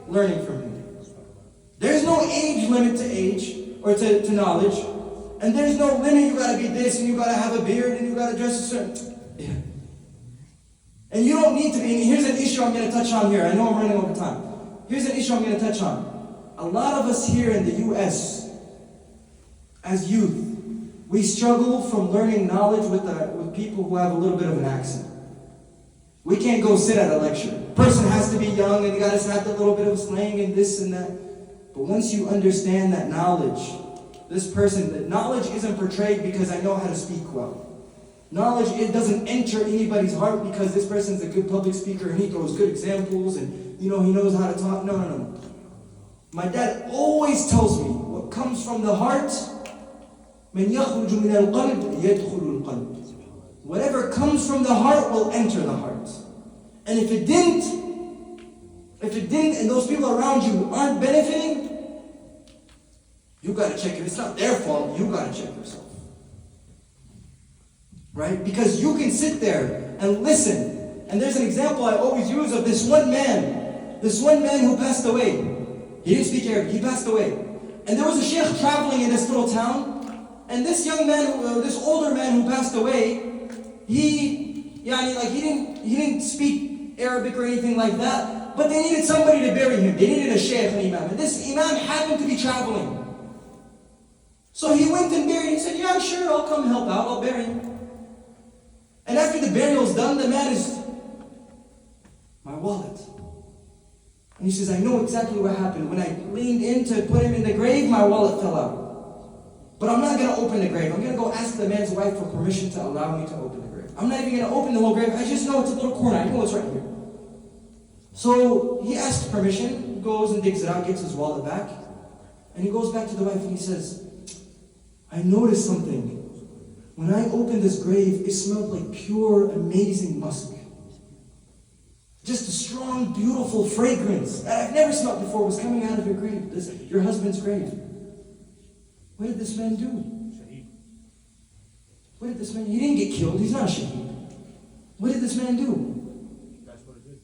learning from him. There's no age limit to age, or to knowledge. And there's no limit, you gotta be this, and you gotta have a beard, and you gotta dress a certain... Yeah. And you don't need to be, and here's an issue I'm gonna touch on here. I know I'm running over time. Here's an issue I'm gonna touch on. a lot of us here in the US, as youth, we struggle from learning knowledge with people who have a little bit of an accent. We can't go sit at a lecture. Person has to be young and you gotta have that little bit of slang and this and that. But once you understand that knowledge, that knowledge isn't portrayed because I know how to speak well. Knowledge, it doesn't enter anybody's heart because this person's a good public speaker and he throws good examples and he knows how to talk. No. My dad always tells me what comes from the heart, مَنْ يَخْرُجُ مِنَ الْقَلْبِ يَدْخُلُ الْقَلْبِ. Whatever comes from the heart will enter the heart. And if it didn't, and those people around you aren't benefiting, you gotta check it. It's not their fault, you gotta check yourself. Right? Because you can sit there and listen. And there's an example I always use of this one man who passed away. He didn't speak Arabic, he passed away. And there was a sheikh traveling in this little town, and this young man, this older man who passed away, he didn't speak Arabic or anything like that, but they needed somebody to bury him. They needed a sheikh, an imam. And this imam happened to be traveling. So he went and buried him. He said, yeah, sure, I'll come help out, I'll bury him. And after the burial's done, the man is, my wallet. And he says, I know exactly what happened. When I leaned in to put him in the grave, my wallet fell out. But I'm not going to open the grave. I'm going to go ask the man's wife for permission to allow me to open the grave. I'm not even going to open the whole grave. I just know it's a little corner. I know it's right here. So he asks permission, goes and digs it out, gets his wallet back. And he goes back to the wife and he says, I noticed something. When I opened this grave, it smelled like pure, amazing musk. Just a strong, beautiful fragrance that I've never smelled before was coming out of your grave, your husband's grave. What did this man do? What did this man do? He didn't get killed. He's not a shaheed. What did this man do? That's what it is.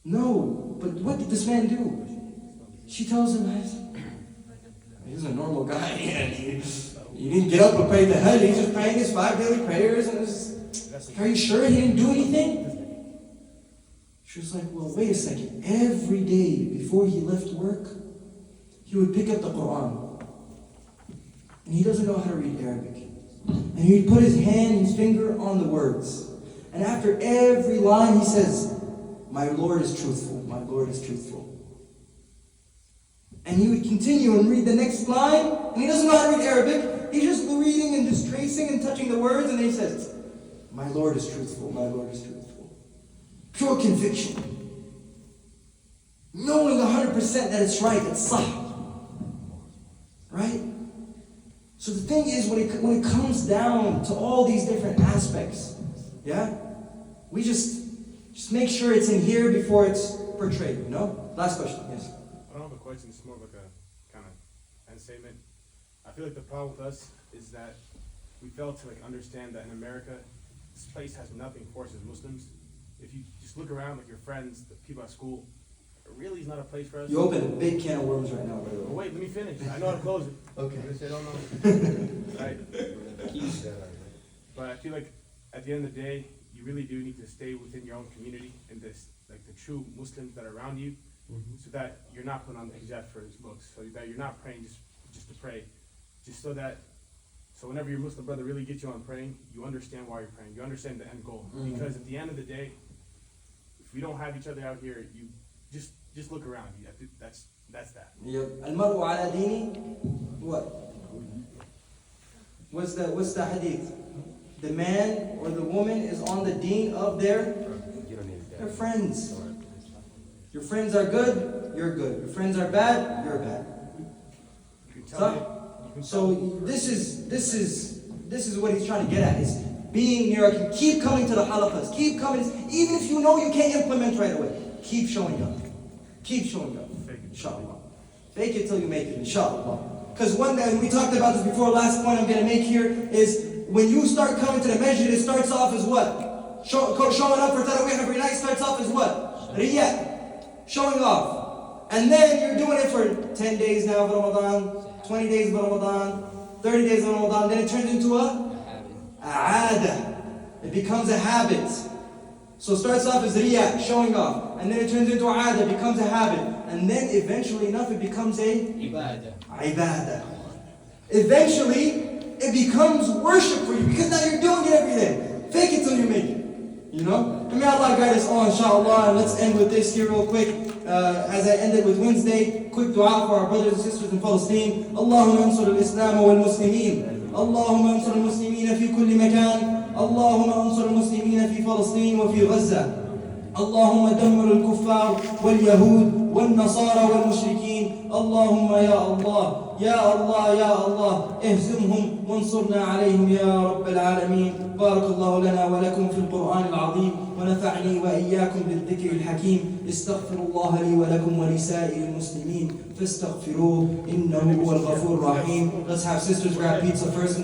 No, but what did this man do? She tells him, he's a normal guy. And he didn't get up and pray the Hajj. He's just praying his 5 daily prayers. And are you sure he didn't do anything? She was like, well, wait a second. Every day before he left work, he would pick up the Quran. And he doesn't know how to read Arabic. And he'd put his finger on the words. And after every line he says, my Lord is truthful, my Lord is truthful. And he would continue and read the next line, and he doesn't know how to read Arabic. He's just reading and just tracing and touching the words, and then he says, my Lord is truthful, my Lord is truthful. Pure conviction. Knowing 100% that it's right, it's sah. Right? So the thing is, when it comes down to all these different aspects, yeah, we just make sure it's in here before it's portrayed, you know? Last question, yes. I don't have a question, it's more of like a kind of end statement. I feel like the problem with us is that we fail to understand that in America, this place has nothing for us as Muslims. If you just look around, your friends, the people at school, it really is not a place for us. You open a big can of worms right now, by the way. Well, wait, let me finish. I know how to close it. Okay. I don't know. Right. But I feel like at the end of the day, you really do need to stay within your own community and the true Muslims that are around you, so that you're not put on the hijab for looks, so that you're not praying just to pray, just so whenever your Muslim brother really gets you on praying, you understand why you're praying, you understand the end goal. Because at the end of the day, if we don't have each other out here, you just look around. That's that. Yep. Al-mar'u ala dini. What? What's the hadith? The man or the woman is on the deen of their friends. Your friends are good, you're good. Your friends are bad, you're bad. So this is what he's trying to get at, is being near. Keep coming to the halaqas. Keep coming. Even if you know you can't implement right away, keep showing up. Keep showing up. Inshallah. Fake it till you make it, inshallah. Because one day, we talked about this before, last point I'm going to make here is, when you start coming to the masjid, it starts off as what? Showing up for Taraweeh every night starts off as what? Riyah. Showing off. And then you're doing it for 10 days now of Ramadan, 20 days of Ramadan, 30 days of Ramadan, then it turns into a aada. It becomes a habit. So it starts off as riyah, showing off, and then it turns into aada, it becomes a habit. and then eventually enough it becomes a Ibadah. ibadah. Eventually, it becomes worship for you because now you're doing it every day. Fake it till you make it. You know? And may Allah guide us all, inshallah. And let's end with this here real quick. As I ended with Wednesday, quick dua for our brothers and sisters in Palestine. Allahumma ansur al-Islam wal-Muslimin. Allahumma ansur al-Muslimin fi kulli makan. Allahumma ansur al-Muslimin fi Palestine wa fi Gaza. اللهم دمر الكفار واليهود والنصارى والمشركين اللهم يا الله يا الله يا الله اهزمهم وانصرنا عليهم يا رب العالمين بارك الله لنا ولكم في القرآن العظيم ونفعني وإياكم بالذكر الحكيم استغفر الله لي ولكم ولسائر المسلمين فاستغفروه إنه هو الغفور الرحيم. Let's have sisters grab pizza first.